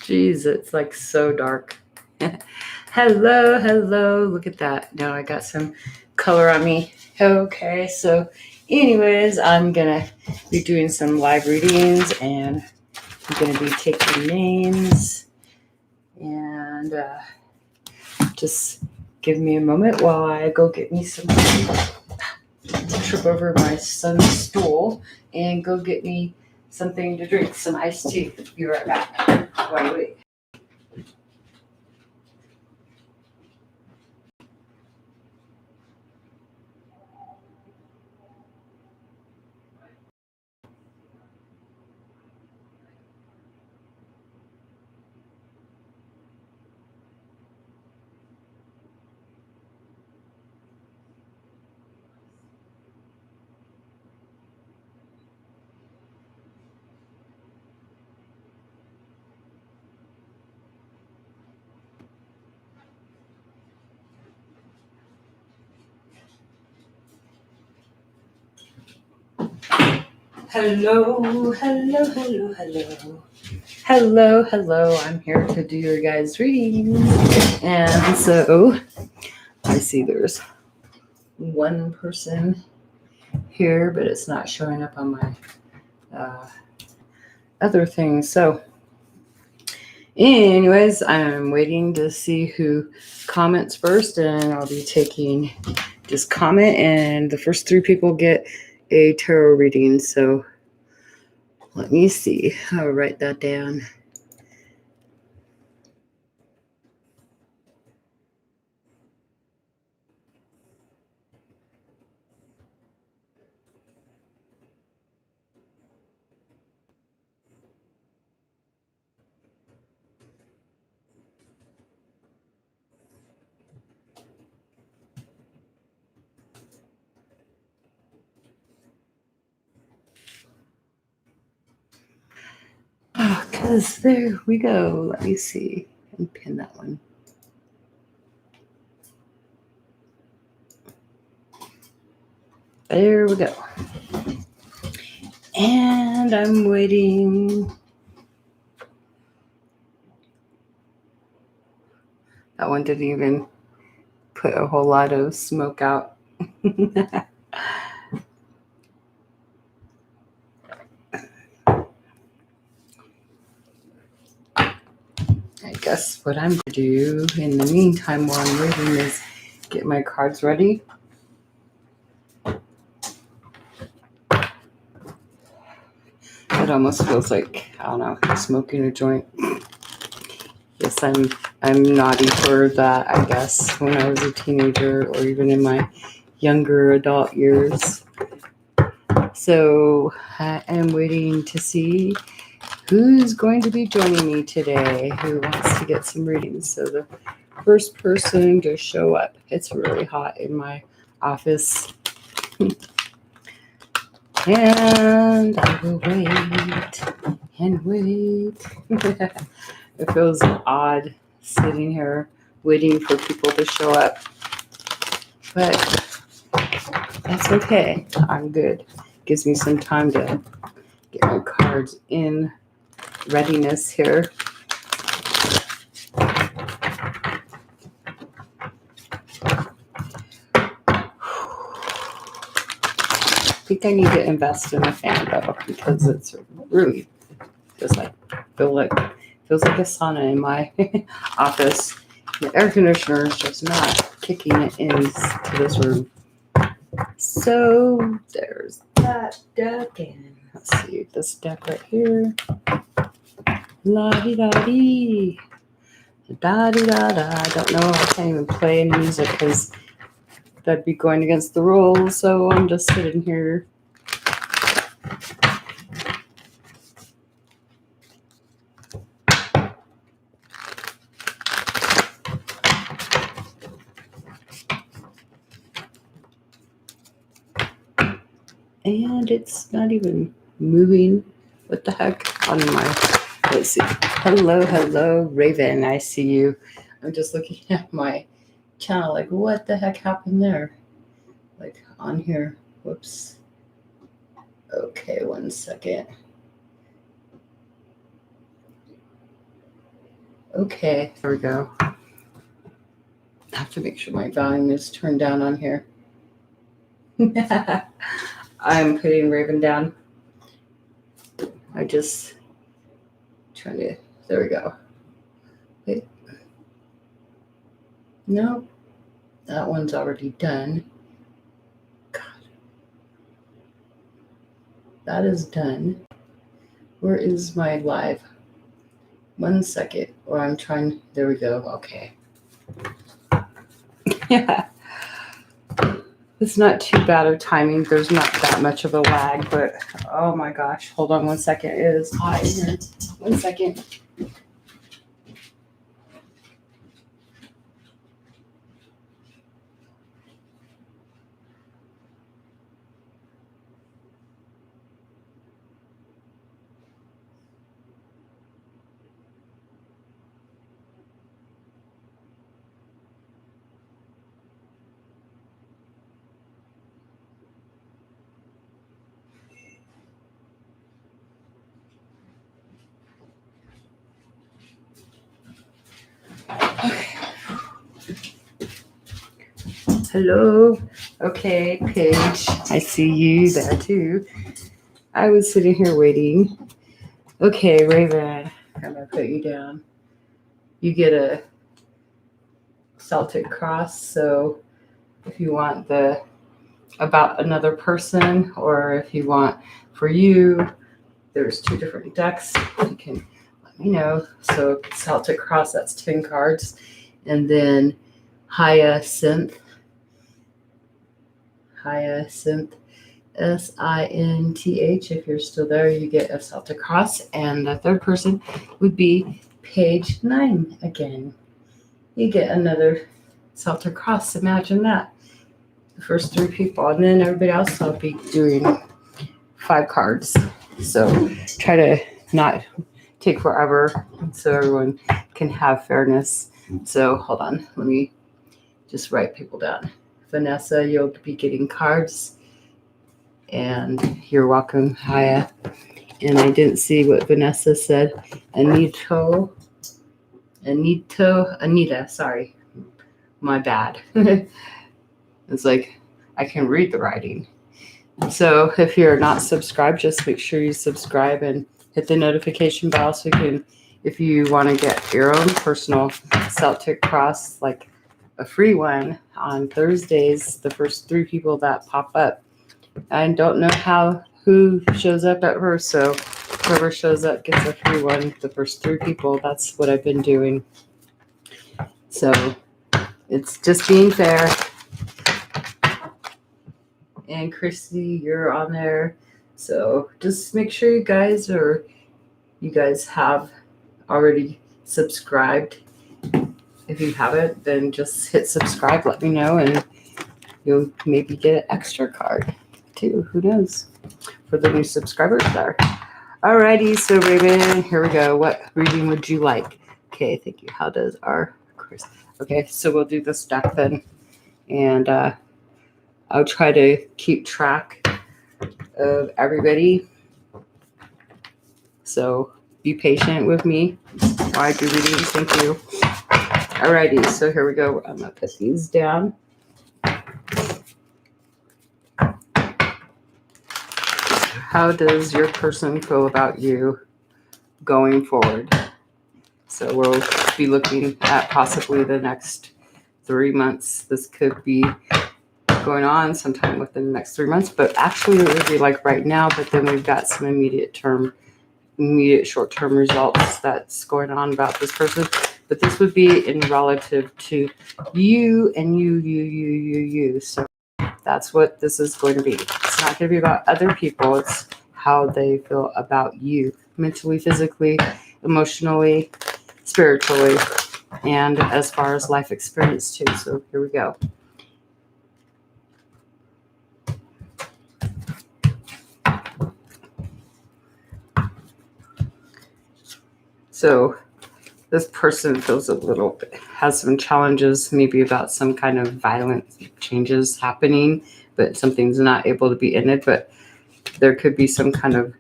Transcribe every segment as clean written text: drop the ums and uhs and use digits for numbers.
Jeez, it's like so dark. Hello, hello. Look at that. Now I got some color on me. Okay, so anyways, I'm gonna be doing some live readings and I'm gonna be taking names and just give me a moment while I go get me some trip over my son's stool and go get me something to drink, some iced tea. Be right back. Wait. Hello. Hello. I'm here to do your guys' readings. And so I see there's one person here, but it's not showing up on my other thing. So, anyways, I'm waiting to see who comments first, and I'll be taking just comment, and the first 3 people get a tarot reading. So, let me see. I'll write that down. Because there we go. Let me see. And pin that one. There we go. And I'm waiting. That one didn't even put a whole lot of smoke out. I guess what I'm going to do in the meantime while I'm waiting is get my cards ready. It almost feels like, I don't know, smoking a joint. Yes, I'm naughty for that, I guess, when I was a teenager or even in my younger adult years. So I am waiting to see who's going to be joining me today, who wants to get some readings. So the first person to show up. It's really hot in my office. And I will wait and wait. It feels odd sitting here waiting for people to show up. But that's okay. I'm good. Gives me some time to get my cards in readiness here. I think I need to invest in a fan though, because it's really feels like a sauna in my office. The air conditioner is just not kicking it into this room. So there's that deck, and let's see this deck right here. La di da di. Da di da da. I don't know. I can't even play any music because that'd be going against the rules. So I'm just sitting here. And it's not even moving. What the heck? On my, let's see. Hello, Raven. I see you. I'm just looking at my channel like, what the heck happened there? Like on here. Whoops. Okay, 1 second. Okay, there we go. I have to make sure my volume is turned down on here. I'm putting Raven down. I just trying to, there we go. Wait. No, that one's already done. God. That is done. Where is my live? 1 second. Or I'm trying, there we go. Okay. Yeah. It's not too bad of timing. There's not that much of a lag, but oh my gosh. Hold on 1 second. It is hot in here. 1 second. Hello. Okay, Paige. I see you there too. I was sitting here waiting. Okay, Raven. I'm going to put you down. You get a Celtic cross. So if you want the about another person, or if you want for you, there's 2 different decks. You can let me know. So Celtic cross, that's 10 cards. And then Hyacinth, Sinth, if you're still there, you get a Celtic cross. And the third person would be page 9 again. You get another Celtic cross. Imagine that. The first 3 people. And then everybody else I'll be doing 5 cards. So try to not take forever so everyone can have fairness. So hold on. Let me just write people down. Vanessa, you'll be getting cards. And you're welcome, Haya. And I didn't see what Vanessa said. Anita, sorry. My bad. It's like I can read the writing. So if you're not subscribed, just make sure you subscribe and hit the notification bell so you can, if you want to get your own personal Celtic cross, like a free one on Thursdays, the first 3 people that pop up. I don't know who shows up at first, so whoever shows up gets a free one. The first 3 people, that's what I've been doing. So it's just being fair. And Christy, you're on there. So just make sure you guys have already subscribed. If you haven't, then just hit subscribe, let me know, and you'll maybe get an extra card too. Who knows? For the new subscribers there. Alrighty, so Raven, here we go. What reading would you like? Okay, thank you. How does our Chris? Okay, so we'll do this deck then. And I'll try to keep track of everybody. So be patient with me while I do readings. Thank you. Alrighty, so here we go. I'm going to put these down. How does your person feel about you going forward? So we'll be looking at possibly the next 3 months. This could be going on sometime within the next 3 months, but actually it would be like right now, but then we've got some immediate short-term results that's going on about this person. But this would be in relative to you and you. So that's what this is going to be. It's not going to be about other people. It's how they feel about you, mentally, physically, emotionally, spiritually, and as far as life experience too. So here we go. So this person feels has some challenges, maybe about some kind of violent changes happening, but something's not able to be ended. But there could be some kind of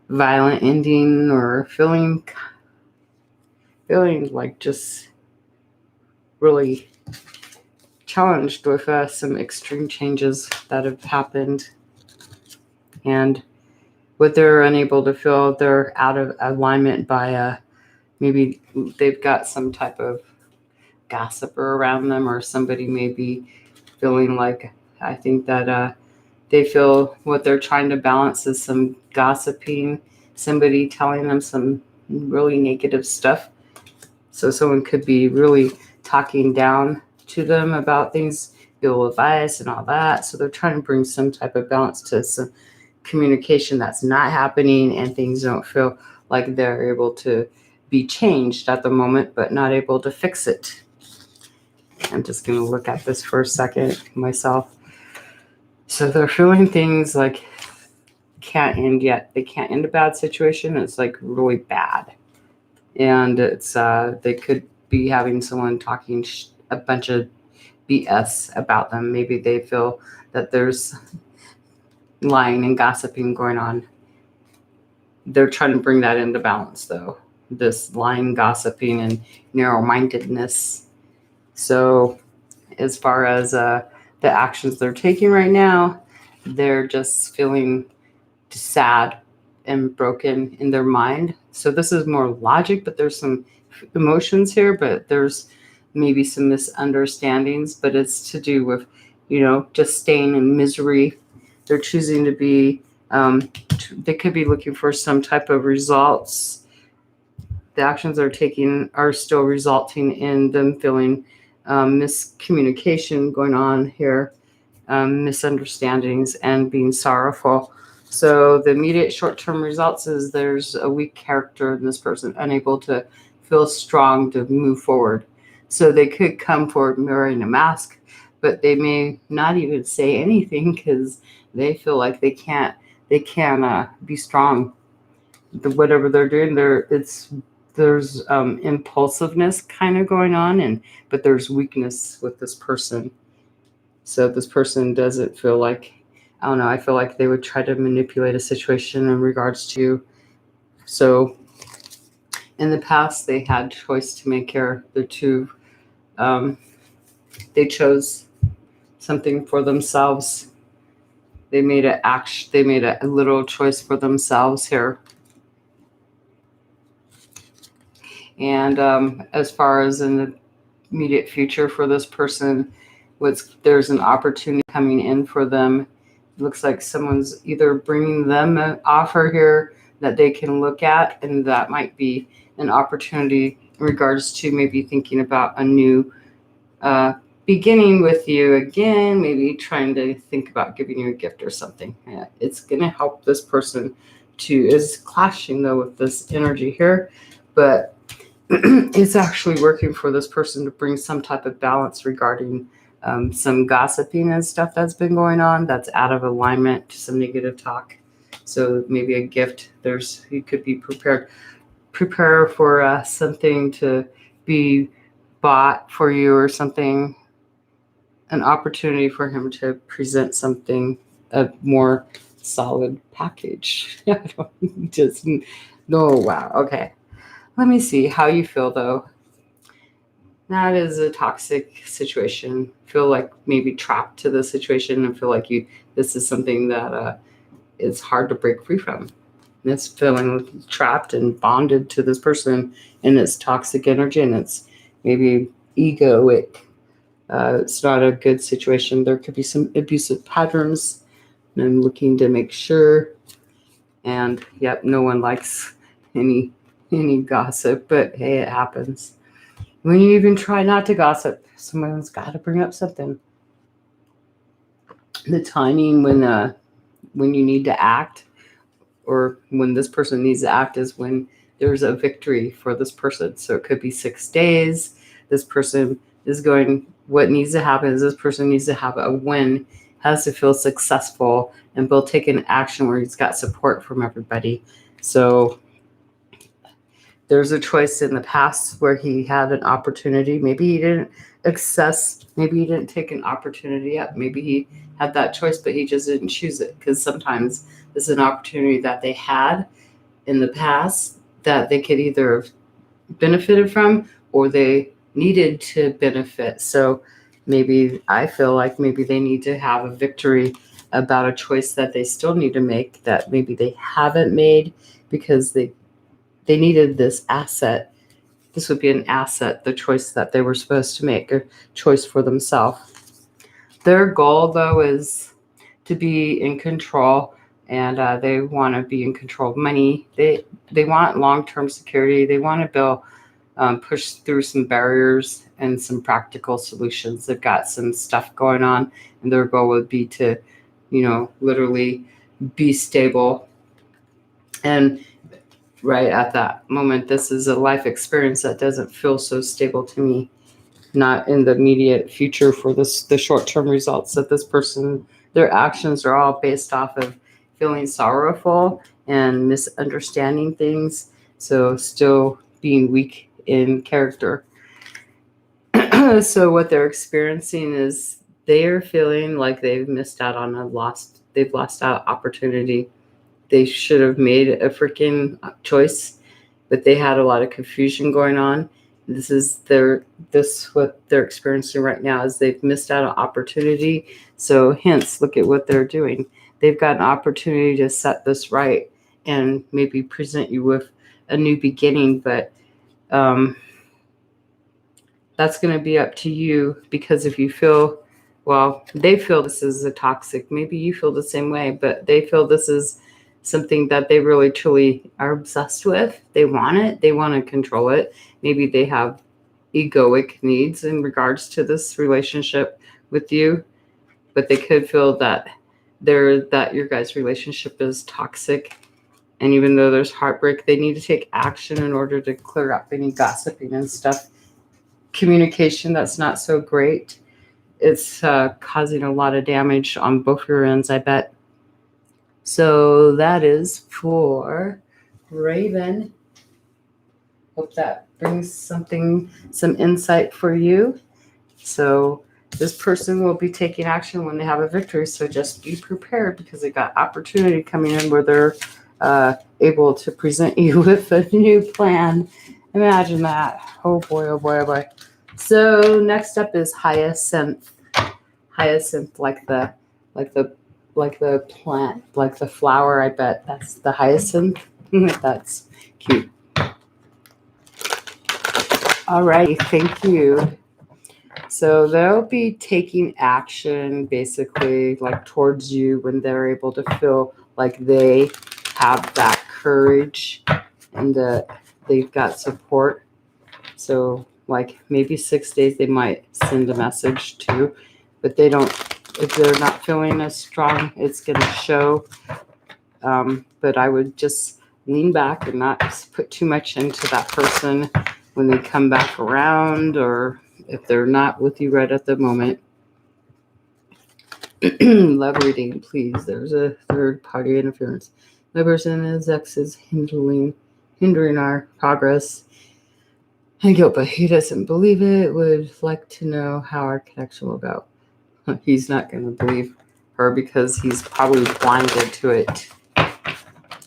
violent ending or feeling feeling like just really challenged with some extreme changes that have happened, and what they're unable to feel, they're out of alignment by maybe they've got some type of gossiper around them, or somebody may be feeling like, I think that they feel what they're trying to balance is some gossiping, somebody telling them some really negative stuff. So someone could be really talking down to them about things, ill advice and all that. So they're trying to bring some type of balance to some communication that's not happening, and things don't feel like they're able to be changed at the moment, but not able to fix it. I'm just going to look at this for a second myself. So they're feeling things like can't end yet. They can't end a bad situation. It's like really bad. And it's they could be having someone talking a bunch of BS about them. Maybe they feel that there's lying and gossiping going on. They're trying to bring that into balance, though. This lying, gossiping, and narrow-mindedness. So as far as the actions they're taking right now, they're just feeling sad and broken in their mind. So this is more logic, but there's some emotions here, but there's maybe some misunderstandings, but it's to do with, just staying in misery. They're choosing to be, they could be looking for some type of results. The actions they're taking are still resulting in them feeling miscommunication going on here, misunderstandings, and being sorrowful. So the immediate short-term results is there's a weak character in this person, unable to feel strong to move forward. So they could come forward wearing a mask, but they may not even say anything because they feel like they can't be strong. Whatever they're doing, there's impulsiveness kind of going on, but there's weakness with this person. So this person doesn't feel like, I don't know, I feel like they would try to manipulate a situation in regards to. So in the past, they had choice to make here. They chose something for themselves. They made a little choice for themselves here. And as far as in the immediate future for this person, there's an opportunity coming in for them. It looks like someone's either bringing them an offer here that they can look at, and that might be an opportunity in regards to maybe thinking about a new beginning with you again, maybe trying to think about giving you a gift or something. Yeah, it's going to help this person is clashing though with this energy here, but it's actually working for this person to bring some type of balance regarding some gossiping and stuff that's been going on that's out of alignment to some negative talk. So maybe a gift, you could be prepare for something to be bought for you or something, an opportunity for him to present something, a more solid package. I don't just, no, wow, okay. Let me see how you feel, though. That is a toxic situation. Feel like maybe trapped to the situation and feel like this is something that is hard to break free from. And it's feeling trapped and bonded to this person in its toxic energy, and it's maybe egoic. It's not a good situation. There could be some abusive patterns, and I'm looking to make sure. And yep, no one likes any gossip, but hey, it happens. When you even try not to gossip, someone's got to bring up something. The timing when you need to act, or when this person needs to act, is when there's a victory for this person. So it could be 6 days. This person is going, what needs to happen is this person needs to have a win, has to feel successful, and will take an action where he's got support from everybody. So there's a choice in the past where he had an opportunity. Maybe he didn't maybe he didn't take an opportunity up. Maybe he had that choice, but he just didn't choose it, because sometimes this is an opportunity that they had in the past that they could either have benefited from, or they needed to benefit. So maybe I feel like maybe they need to have a victory about a choice that they still need to make that maybe they haven't made because they needed this asset. This would be an asset, the choice that they were supposed to make, a choice for themselves. Their goal, though, is to be in control, and they want to be in control of money. They want long-term security. They want to build, push through some barriers and some practical solutions. They've got some stuff going on, and their goal would be to, literally be stable. And right at that moment, this is a life experience that doesn't feel so stable to me. Not in the immediate future for the short-term results that this person, their actions are all based off of feeling sorrowful and misunderstanding things. So still being weak in character. So what they're experiencing is they're feeling like they've missed out on they've lost out opportunity. They should have made a freaking choice, but they had a lot of confusion going on. What they're experiencing right now is they've missed out on opportunity. So hence, look at what they're doing. They've got an opportunity to set this right and maybe present you with a new beginning, but that's going to be up to you, because if you feel, well, they feel this is a toxic, maybe you feel the same way, but they feel this is something that they really truly are obsessed with. They want it. They want to control it. Maybe they have egoic needs in regards to this relationship with you, but they could feel that your guys' relationship is toxic. And even though there's heartbreak, they need to take action in order to clear up any gossiping and stuff. Communication that's not so great. It's causing a lot of damage on both your ends, I bet. So that is for Raven. Hope that brings some insight for you. So this person will be taking action when they have a victory. So just be prepared, because they got opportunity coming in where they're able to present you with a new plan. Imagine that. Oh boy, oh boy, oh boy. So next up is Hyacinth. Hyacinth, like the plant, like the flower. I bet that's the hyacinth. That's cute. All right, thank you. So they'll be taking action basically like towards you when they're able to feel like they have that courage and that they've got support. So like maybe 6 days they might send a message too, but if they're not feeling as strong, it's going to show. But I would just lean back and not put too much into that person when they come back around, or if they're not with you right at the moment. Love reading, please. There's a third-party interference. The person and his ex is hindering our progress and guilt, but he doesn't believe it. Would like to know how our connection will go. He's not going to believe her because he's probably blinded to it.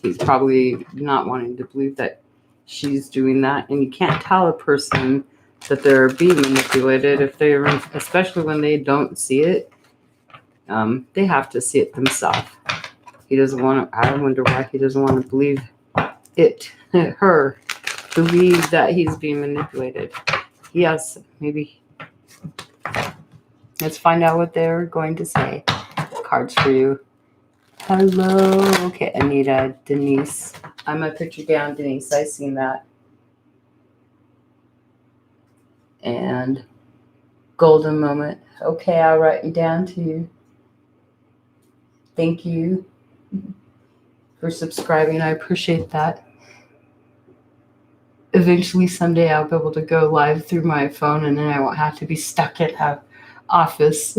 He's probably not wanting to believe that she's doing that. And you can't tell a person that they're being manipulated especially when they don't see it. They have to see it themselves. I wonder why he doesn't want to believe believe that he's being manipulated. Yes, maybe. Let's find out what they're going to say. Cards for you. Hello. Okay, Anita, Denise. I'm going to put you down, Denise. I seen that. And golden moment. Okay, I'll write you down too. Thank you for subscribing. I appreciate that. Eventually, someday, I'll be able to go live through my phone, and then I won't have to be stuck at an office.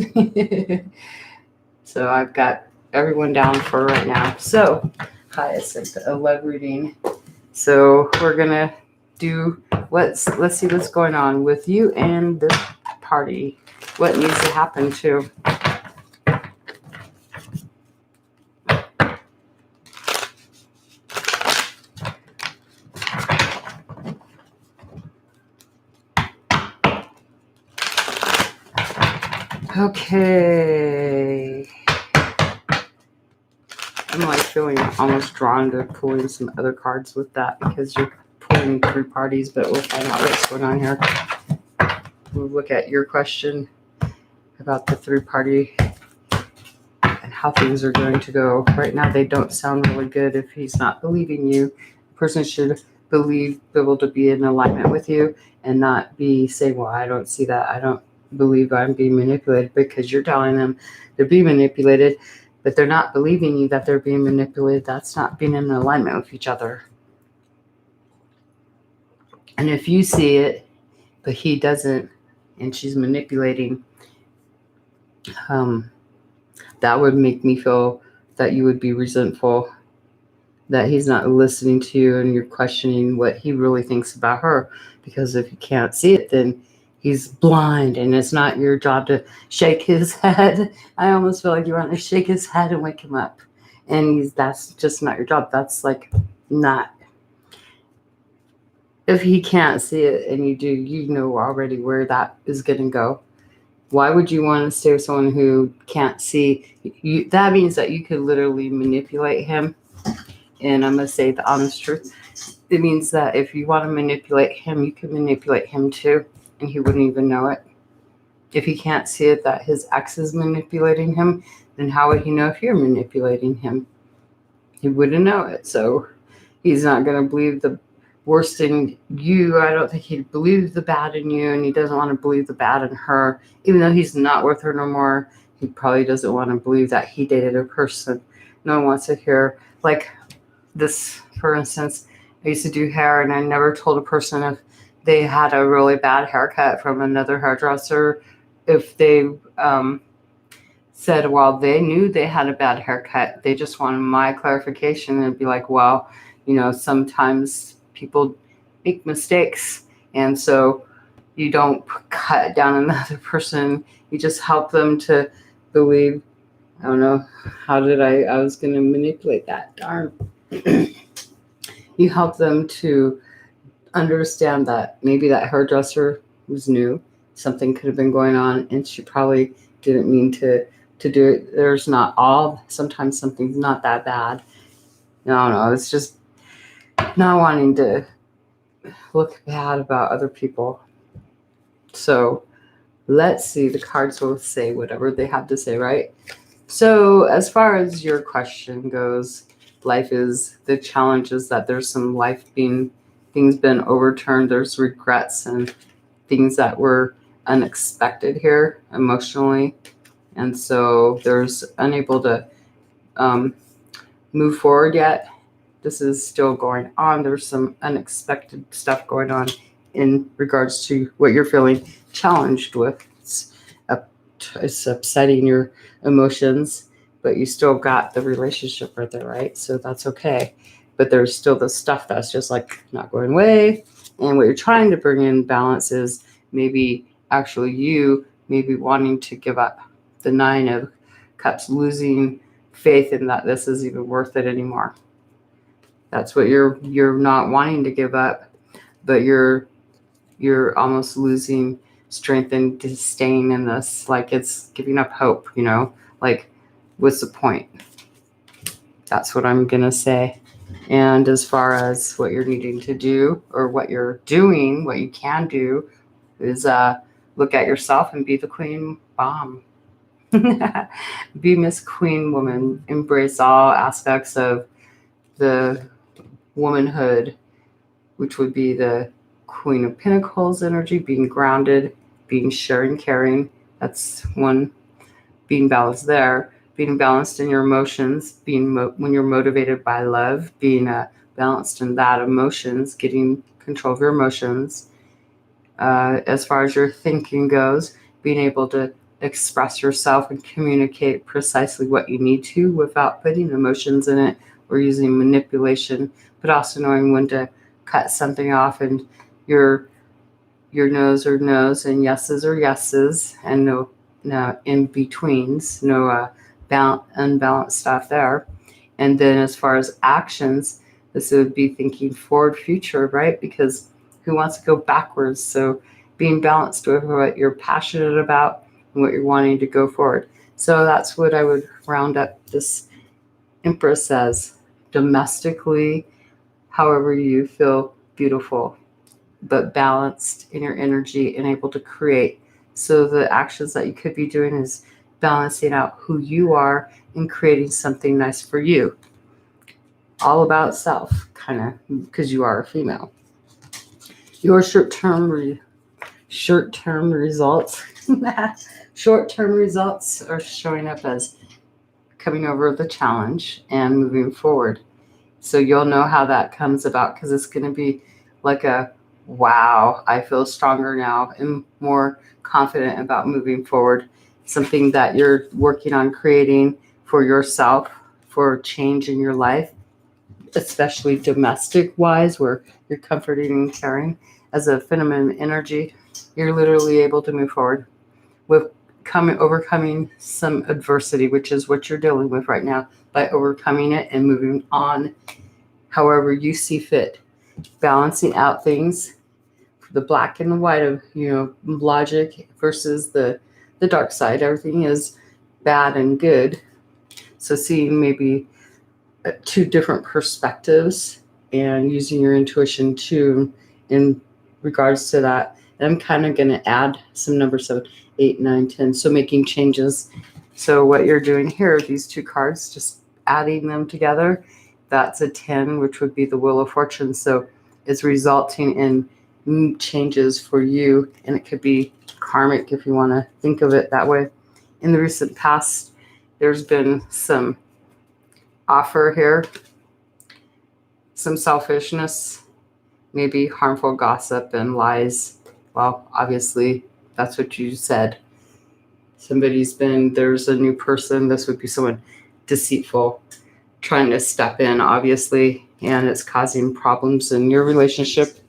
So I've got everyone down for right now. So, Hyacinth, a love reading. So we're gonna do let's see what's going on with you and this party. What needs to happen too. Okay. I'm like feeling almost drawn to pulling some other cards with that because you're pulling three parties, but we'll find out what's going on here. We'll look at your question about the three party and how things are going to go. Right now, they don't sound really good if he's not believing you. The person should be able to be in alignment with you and not be saying, well, I don't see that. I don't believe I'm being manipulated, because you're telling them they're being manipulated, but they're not believing you that they're being manipulated. That's not being in alignment with each other. And if you see it, but he doesn't, and she's manipulating, that would make me feel that you would be resentful, that he's not listening to you and you're questioning what he really thinks about her. Because if you can't see it, then he's blind, and it's not your job to shake his head. I almost feel like you want to shake his head and wake him up. And that's just not your job. That's like not. If he can't see it and you do, you know already where that is going to go. Why would you want to stay with someone who can't see you? That means that you could literally manipulate him. And I'm going to say the honest truth. It means that if you want to manipulate him, you can manipulate him too, and he wouldn't even know it. If he can't see it that his ex is manipulating him, then how would he know if you're manipulating him? He wouldn't know it. So he's not going to believe the worst in you. I don't think he'd believe the bad in you, and he doesn't want to believe the bad in her. Even though he's not with her no more, he probably doesn't want to believe that he dated a person. No one wants to hear, like this, for instance. I used to do hair, and I never told a person if they had a really bad haircut from another hairdresser, if they said, well, they knew they had a bad haircut. They just wanted my clarification, and be like, well, sometimes people make mistakes. And so you don't cut down another person. You just help them to believe. I don't know. I was going to manipulate that. Darn. You help them to understand that maybe that hairdresser was new. Something could have been going on, and she probably didn't mean to do it. Sometimes something's not that bad. No, it's just not wanting to look bad about other people. So let's see. The cards will say whatever they have to say, right? So as far as your question goes, life is the challenges that there's some things been overturned. There's regrets and things that were unexpected here emotionally. And so there's unable to move forward yet. This is still going on. There's some unexpected stuff going on in regards to what you're feeling challenged with. It's upsetting your emotions, but you still got the relationship right there, right? So that's okay. But there's still the stuff that's just like not going away. And what you're trying to bring in balance is maybe actually you maybe wanting to give up the 9 of Cups, losing faith in that this is even worth it anymore. That's what you're not wanting to give up, but you're almost losing strength and staying in this, like it's giving up hope, like what's the point? That's what I'm gonna say. And as far as what you're needing to do, or what you're doing, what you can do is look at yourself and be the queen bomb. Be Miss Queen Woman. Embrace all aspects of the womanhood, which would be the Queen of Pentacles energy, being grounded, being sharing, caring. That's one. Being balanced there. Being balanced in your emotions, when you're motivated by love, being balanced in that emotions, getting control of your emotions. As far as your thinking goes, being able to express yourself and communicate precisely what you need to without putting emotions in it or using manipulation, but also knowing when to cut something off, and your no's are no's and yeses are yeses, and no in betweens, no unbalanced stuff there. And then as far as actions, this would be thinking forward future, right? Because who wants to go backwards? So being balanced with what you're passionate about, and what you're wanting to go forward. So that's what I would round up this Empress as. Domestically, however you feel beautiful, but balanced in your energy and able to create. So the actions that you could be doing is balancing out who you are and creating something nice for you. All about self, kind of, because you are a female. Your short-term results, short-term results are showing up as coming over the challenge and moving forward. So you'll know how that comes about, because it's going to be like a wow, I feel stronger now and more confident about moving forward. Something that you're working on creating for yourself, for change in your life, especially domestic wise, where you're comforting and caring. As a feminine energy, you're literally able to move forward with overcoming some adversity, which is what you're dealing with right now, by overcoming it and moving on however you see fit, balancing out things, the black and the white of, logic versus the dark side. Everything is bad and good. So seeing maybe two different perspectives and using your intuition too in regards to that. And I'm kind of going to add some numbers, 7, 8, 9, 10. So making changes. So what you're doing here, these two cards, just adding them together, that's a 10, which would be the Wheel of Fortune. So it's resulting in changes for you, and it could be karmic if you want to think of it that way. In the recent past, there's been some offer here, some selfishness, maybe harmful gossip and lies. Well, obviously, that's what you said. There's a new person. This would be someone deceitful, trying to step in, obviously, and it's causing problems in your relationship.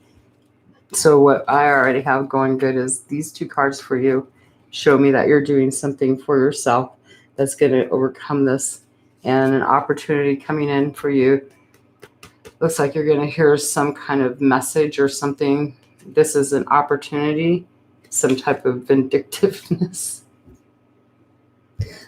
So what I already have going good is these two cards for you show me that you're doing something for yourself that's going to overcome this, and an opportunity coming in for you. Looks like you're going to hear some kind of message or something. This is an opportunity, some type of vindictiveness.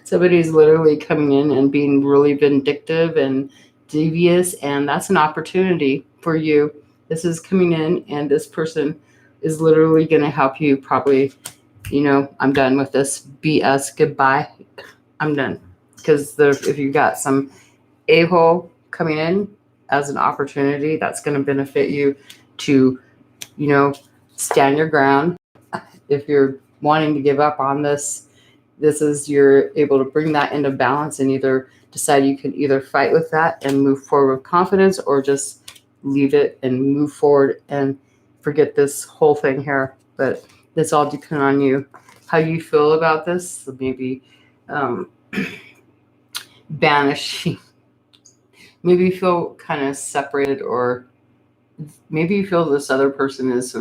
Somebody's literally coming in and being really vindictive and devious, and that's an opportunity for you. This is coming in, and this person is literally going to help you probably, I'm done with this BS. Goodbye. I'm done. Because if you got some a-hole coming in as an opportunity, that's going to benefit you to, stand your ground. If you're wanting to give up on this, you're able to bring that into balance and either decide you can either fight with that and move forward with confidence, or just leave it and move forward and forget this whole thing here. But this all depends on you, how you feel about this. So maybe banishing, maybe you feel kind of separated, or maybe you feel this other person is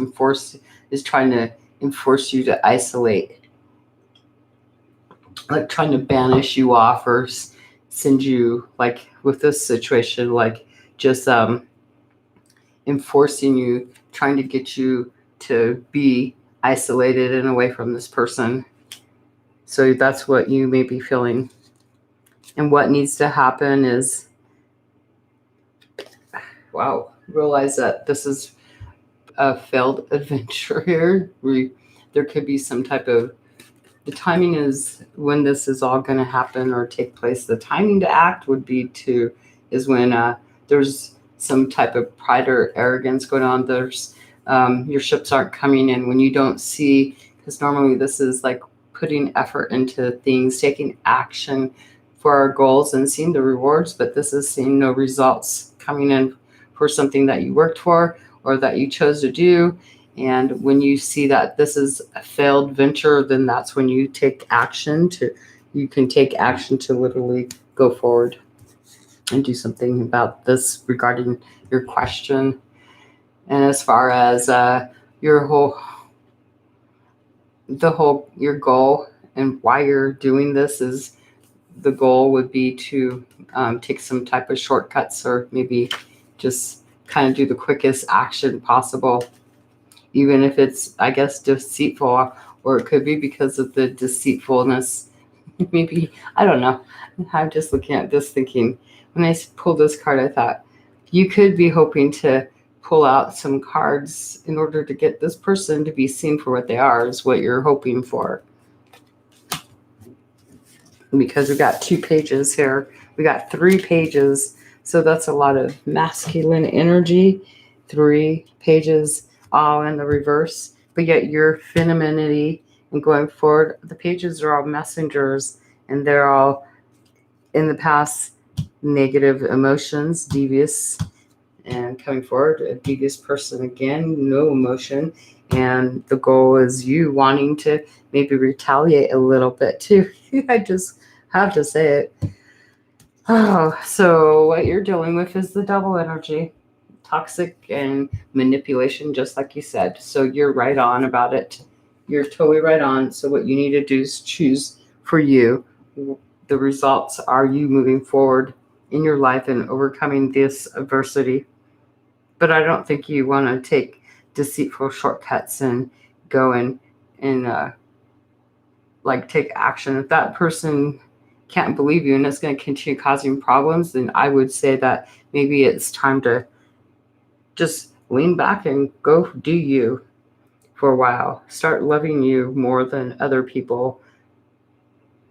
trying to enforce you to isolate, like trying to banish you off, or send you, like with this situation, like just enforcing you, trying to get you to be isolated and away from this person. So that's what you may be feeling. And what needs to happen is, realize that this is a failed adventure here. There could be some type of, the timing is when this is all going to happen or take place. The timing to act is when there's some type of pride or arrogance going on. There's your ships aren't coming in when you don't see, because normally this is like putting effort into things, taking action for our goals and seeing the rewards, but this is seeing no results coming in for something that you worked for or that you chose to do. And when you see that this is a failed venture, then that's when you take action to literally go forward and do something about this regarding your question. And as far as your goal and why you're doing this, is the goal would be to take some type of shortcuts, or maybe just kind of do the quickest action possible, even if it's, I guess, deceitful, or it could be because of the deceitfulness. Maybe, I don't know. I'm just looking at this thinking, when I pulled this card, I thought you could be hoping to pull out some cards in order to get this person to be seen for what they are, is what you're hoping for. Because we got 2 pages here. We got 3 pages. So that's a lot of masculine energy. 3 pages all in the reverse. But yet your femininity and going forward, the pages are all messengers, and they're all in the past negative emotions, devious, and coming forward, a devious person again, no emotion. And the goal is you wanting to maybe retaliate a little bit too. I just have to say it. Oh, so what you're dealing with is the double energy, toxic and manipulation, just like you said. So you're right on about it. You're totally right on. So what you need to do is choose for you. The results are you moving forward in your life and overcoming this adversity. But I don't think you want to take deceitful shortcuts and go and like take action. If that person can't believe you and it's going to continue causing problems, then I would say that maybe it's time to just lean back and go do you for a while. Start loving you more than other people,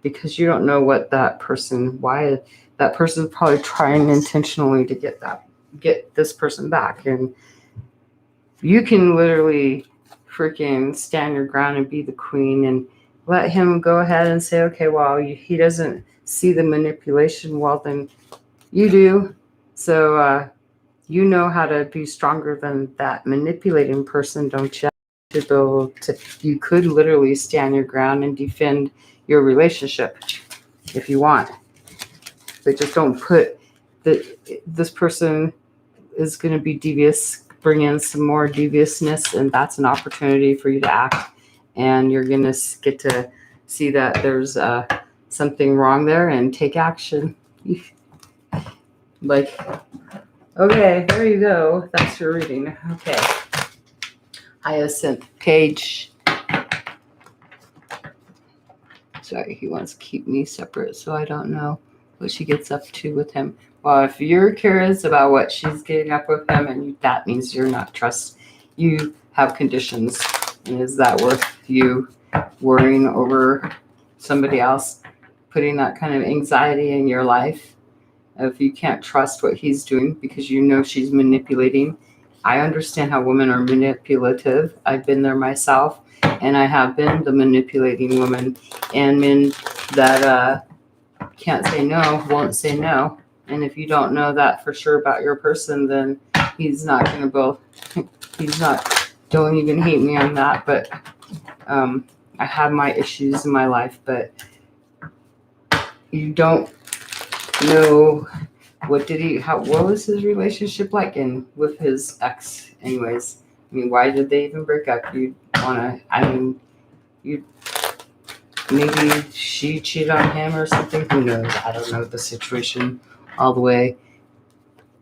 because you don't know what that person, why that person's probably trying intentionally to get this person back. And you can literally freaking stand your ground and be the queen and let him go ahead and say, okay, well, he doesn't see the manipulation. Well, then you do. So you know how to be stronger than that manipulating person, don't you? To be able to, you could literally stand your ground and defend your relationship if you want. But just don't put this person is going to be devious, bring in some more deviousness, and that's an opportunity for you to act. And you're going to get to see that there's something wrong there and take action. Like, okay, there you go. That's your reading. Okay. Hyacinth page. Sorry, he wants to keep me separate, so I don't know what she gets up to with him. Well, if you're curious about what she's getting up with him, and that means you're not you have conditions. And is that worth you worrying over somebody else, putting that kind of anxiety in your life? If you can't trust what he's doing because you know she's manipulating. I understand how women are manipulative. I've been there myself, and I have been the manipulating woman. And men that can't say no won't say no. And if you don't know that for sure about your person, then he's not going to both. He's not. Don't even hate me on that. But I have my issues in my life. But you don't know what was his relationship like and with his ex anyways. I mean, why did they even break up? Maybe she cheated on him or something. Who knows? I don't know the situation all the way.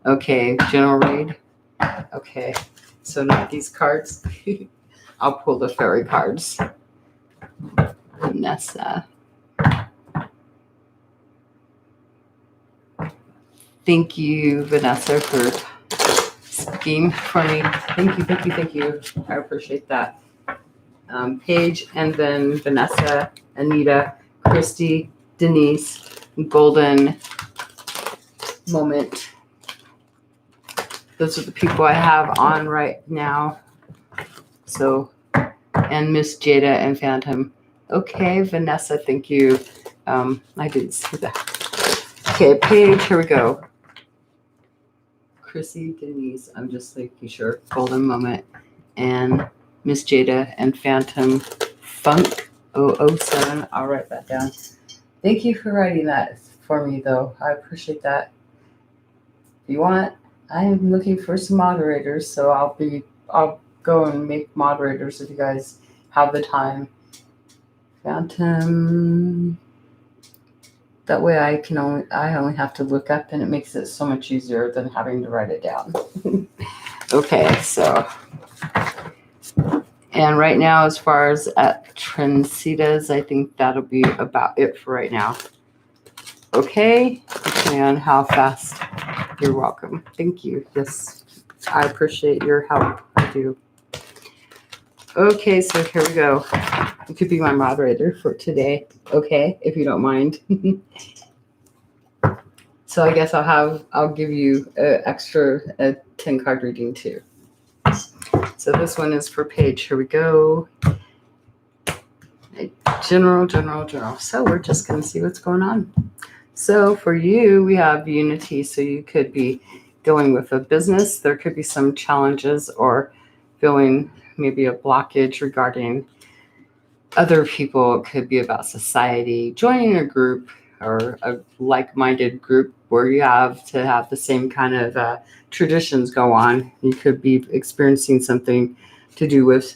Okay, general read. Okay, so not these cards. I'll pull the fairy cards. Vanessa. Thank you, Vanessa, for speaking for me. Thank you. I appreciate that. Paige, and then Vanessa, Anita, Christy, Denise, Golden Moment. Those are the people I have on right now. So, and Miss Jada and Phantom. Okay, Vanessa, thank you. I didn't see that. Okay, Paige, here we go. Chrissy, Denise, I'm just making sure. Golden Moment, and Miss Jada and Phantom Funk 007. I'll write that down. Thank you for writing that for me, though. I appreciate that. If you want, I am looking for some moderators, so I'll go and make moderators if you guys have the time. Phantom. That way I only have to look up, and it makes it so much easier than having to write it down. Okay, so, And right now, as far as at Trencitas, I think that'll be about it for right now. Okay, depending on how fast. You're welcome. Thank you. Yes, I appreciate your help. I do. Okay, so here we go. You could be my moderator for today. Okay, if you don't mind. So I guess I'll give you an extra 10 card reading too. So this one is for Paige. Here we go. General. So we're just going to see what's going on. So for you, we have unity. So you could be going with a business. There could be some challenges or feeling maybe a blockage regarding other people. It could be about society, joining a group or a like-minded group where you have to have the same kind of traditions go on. You could be experiencing something to do with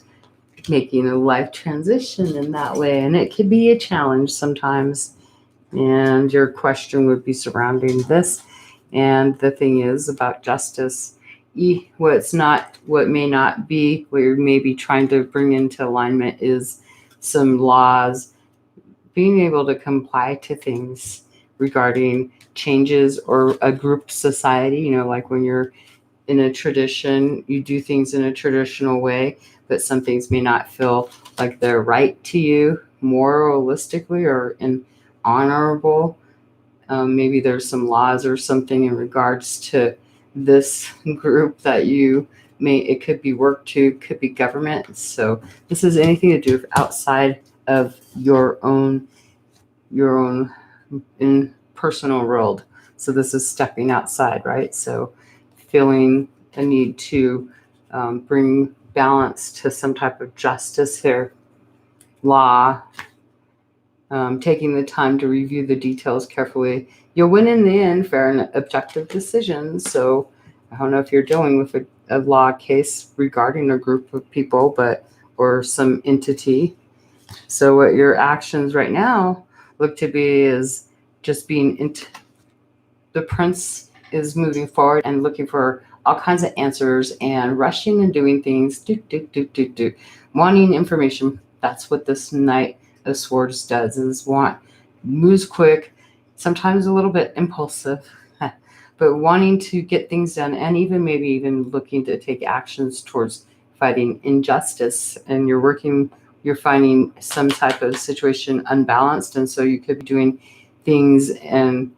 making a life transition in that way. And it could be a challenge sometimes. And your question would be surrounding this. And the thing is about justice. What may not be, what you're maybe trying to bring into alignment is some laws, being able to comply to things regarding changes or a group society, like when you're in a tradition, you do things in a traditional way, but some things may not feel like they're right to you moralistically or in honorable. Maybe there's some laws or something in regards to this group that it could be work to, could be government. So this is anything to do with outside of your own in personal world. So this is stepping outside, right? So feeling a need to bring balance to some type of justice here, law, taking the time to review the details carefully. You'll win in the end, fair and objective decisions. So I don't know if you're dealing with a law case regarding a group of people, or some entity. So what your actions right now look to be is just being the prince is moving forward and looking for all kinds of answers and rushing and doing things, wanting information. That's what this Knight of Swords does, moves quick, sometimes a little bit impulsive, but wanting to get things done and maybe even looking to take actions towards fighting injustice. And you're finding some type of situation unbalanced. And so you could be doing things and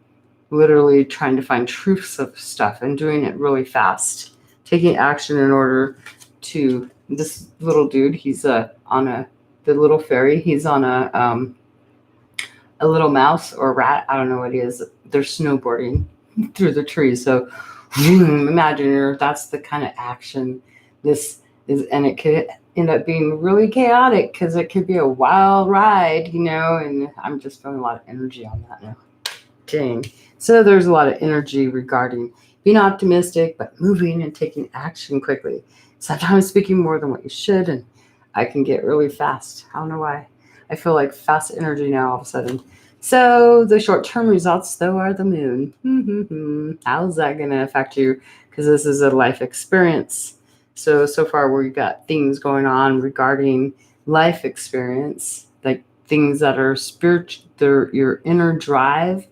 literally trying to find truths of stuff and doing it really fast, taking action in order to, this little dude, he's the little fairy, he's on a little mouse or rat, I don't know what he is. They're snowboarding through the trees. So imagine that's the kind of action this is, and it could end up being really chaotic because it could be a wild ride, and I'm just feeling a lot of energy on that now. Dang. So there's a lot of energy regarding being optimistic, but moving and taking action quickly. Sometimes speaking more than what you should, and I can get really fast. I don't know why. I feel like fast energy now all of a sudden. So the short-term results, though, are the moon. How's that going to affect you? Because this is a life experience. So far we've got things going on regarding life experience, like things that are spiritual, your inner drive,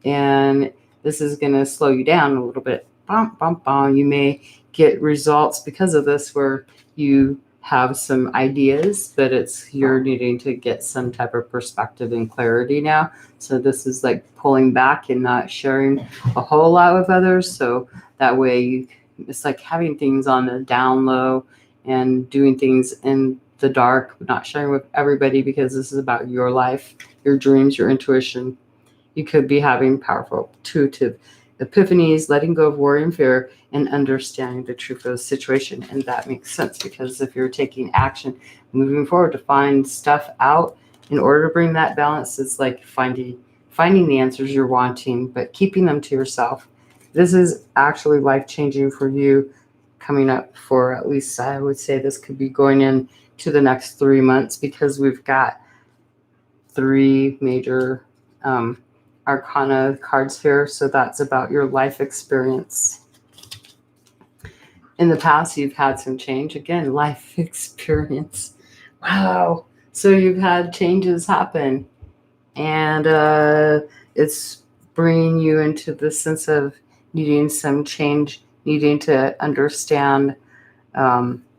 and this is going to slow you down a little bit. You may get results because of this where you have some ideas, but you're needing to get some type of perspective and clarity now. So this is like pulling back and not sharing a whole lot with others. So that way it's like having things on the down low and doing things in the dark, not sharing with everybody because this is about your life, your dreams, your intuition. You could be having powerful intuitive epiphanies, letting go of worry and fear, and understanding the truth of the situation. And that makes sense because if you're taking action, moving forward to find stuff out in order to bring that balance, it's like finding the answers you're wanting, but keeping them to yourself. This is actually life-changing for you coming up for at least, I would say this could be going in to the next 3 months because we've got 3 major Arcana cards here. So that's about your life experience. In the past, you've had some change. Again, life experience. Wow. So you've had changes happen, and it's bringing you into the sense of needing some change, needing to understand,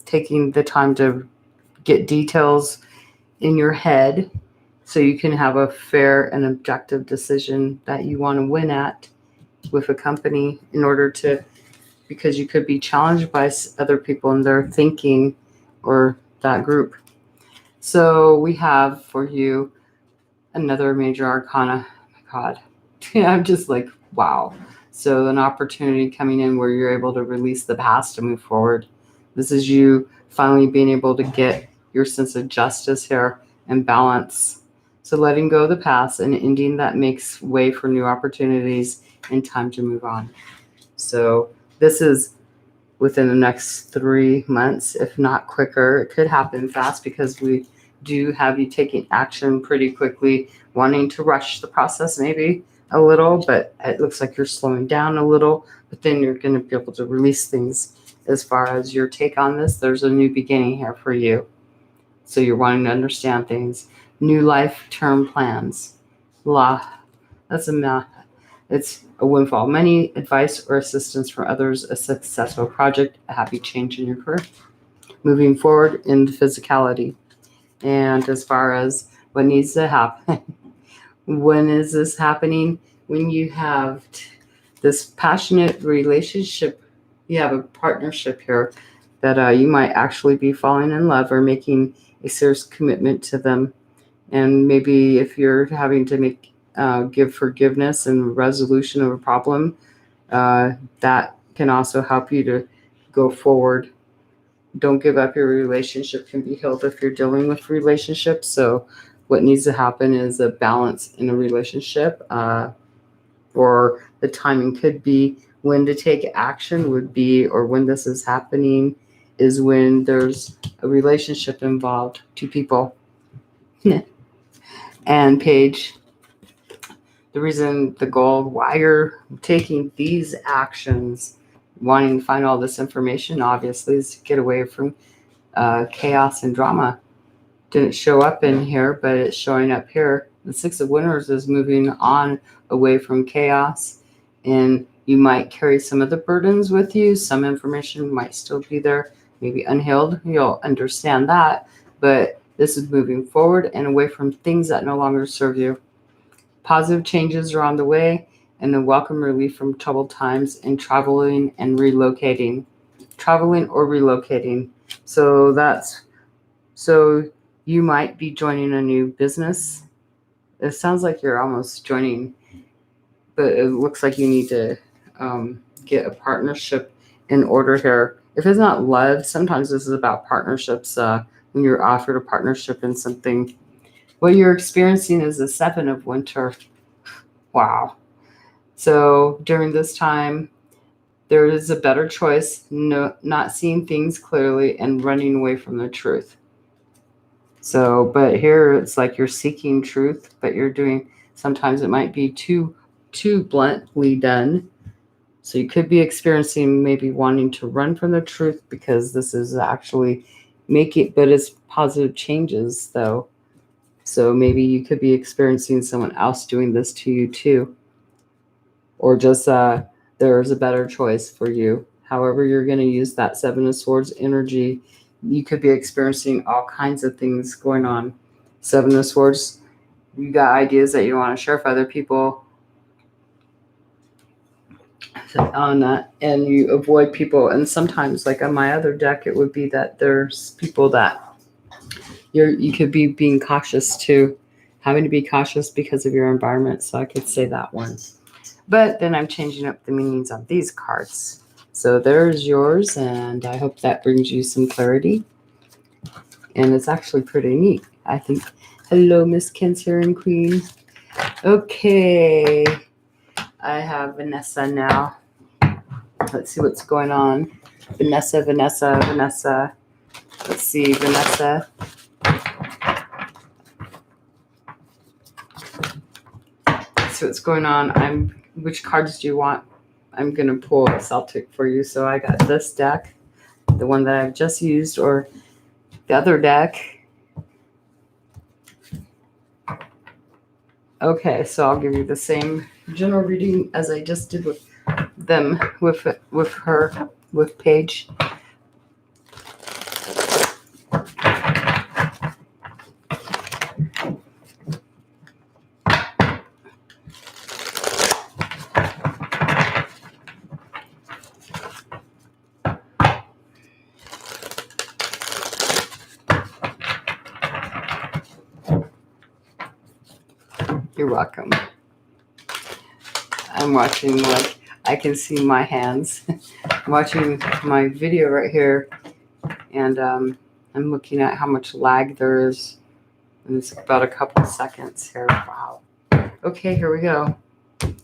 taking the time to get details in your head so you can have a fair and objective decision that you want to win at with a company in order to, because you could be challenged by other people in their thinking or that group. So we have for you another major arcana. Oh my God. I'm just like, wow. So an opportunity coming in where you're able to release the past to move forward. This is you finally being able to get your sense of justice here and balance. So letting go of the past and ending that makes way for new opportunities and time to move on. So this is within the next 3 months, if not quicker. It could happen fast because we do have you taking action pretty quickly, wanting to rush the process maybe a little, but it looks like you're slowing down a little, but then you're going to be able to release things as far as your take on this. There's a new beginning here for you. So you're wanting to understand things, new life term plans. La, that's a it's a windfall. Money, advice, or assistance from others, a successful project, a happy change in your career. Moving forward in the physicality. And as far as what needs to happen, when is this happening? When you have this passionate relationship, you have a partnership here that you might actually be falling in love or making a serious commitment to them. And maybe if you're having to give forgiveness and resolution of a problem, that can also help you to go forward. Don't give up. Your relationship can be healed if you're dealing with relationships. So what needs to happen is a balance in a relationship, or the timing could be when to take action would be, or when this is happening is when there's a relationship involved, two people. And Paige, the reason, the goal, why you're taking these actions, wanting to find all this information, obviously, is to get away from chaos and drama. Didn't show up in here, but it's showing up here. The Six of Winners is moving on away from chaos, and you might carry some of the burdens with you. Some information might still be there, maybe unhealed. You'll understand that, but this is moving forward and away from things that no longer serve you. Positive changes are on the way, and a welcome relief from troubled times in traveling and relocating. Traveling or relocating. So you might be joining a new business. It sounds like you're almost joining, but it looks like you need to get a partnership in order here. If it's not love, sometimes this is about partnerships. When you're offered a partnership in something, what you're experiencing is the 7 of winter. Wow. So during this time, there is a better choice, not seeing things clearly and running away from the truth. So, but here it's like you're seeking truth, but you're doing, sometimes it might be too bluntly done. So you could be experiencing maybe wanting to run from the truth because this is actually making, but it's positive changes though. So maybe you could be experiencing someone else doing this to you too. Or just there's a better choice for you. However, you're going to use that 7 of Swords energy. You could be experiencing all kinds of things going on. 7 of Swords, you got ideas that you want to share with other people on that, and you avoid people. And sometimes, like on my other deck, it would be that there's people that you could be being cautious too, having to be cautious because of your environment. So I could say that one. But then I'm changing up the meanings on these cards. So there's yours, and I hope that brings you some clarity. And it's actually pretty neat, I think. Hello, Miss Cancer and Queen. Okay, I have Vanessa now. Let's see what's going on. Vanessa. Let's see, Vanessa. Let's see what's going on. Which cards do you want? I'm going to pull a Celtic for you. So I got this deck, the one that I've just used, or the other deck. Okay, so I'll give you the same general reading as I just did with them, with her, with Paige. You're welcome. I'm watching, like, I can see my hands. I'm watching my video right here, and I'm looking at how much lag there is. And it's about a couple seconds here. Wow. Okay, here we go. I'm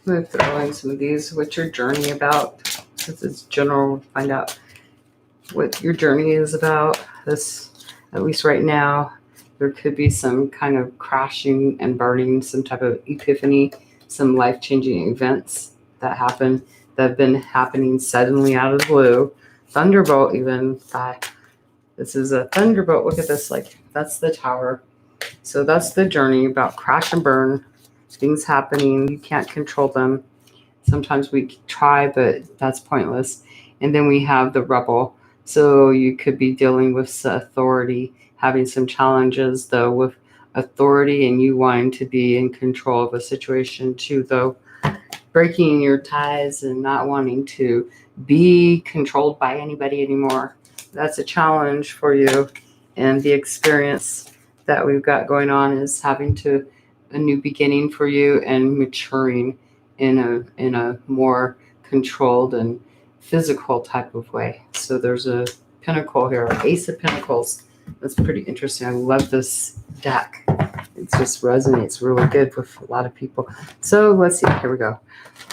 going to throw in some of these. What's your journey about? Since it's general, find out what your journey is about. This, at least right now, there could be some kind of crashing and burning, some type of epiphany, some life-changing events that happen, that have been happening suddenly out of the blue. Thunderbolt, even. This is a thunderbolt. Look at this. Like, that's the tower. So that's the journey about crash and burn. Things happening. You can't control them. Sometimes we try, but that's pointless. And then we have the rebel. So you could be dealing with authority, having some challenges, though, with authority and you wanting to be in control of a situation, too, though. Breaking your ties and not wanting to be controlled by anybody anymore. That's a challenge for you. And the experience that we've got going on is having a new beginning for you and maturing in a more controlled and physical type of way. So there's a pentacle here, Ace of Pentacles. That's pretty interesting. I love this deck. It just resonates really good with a lot of people. So let's see. Here we go.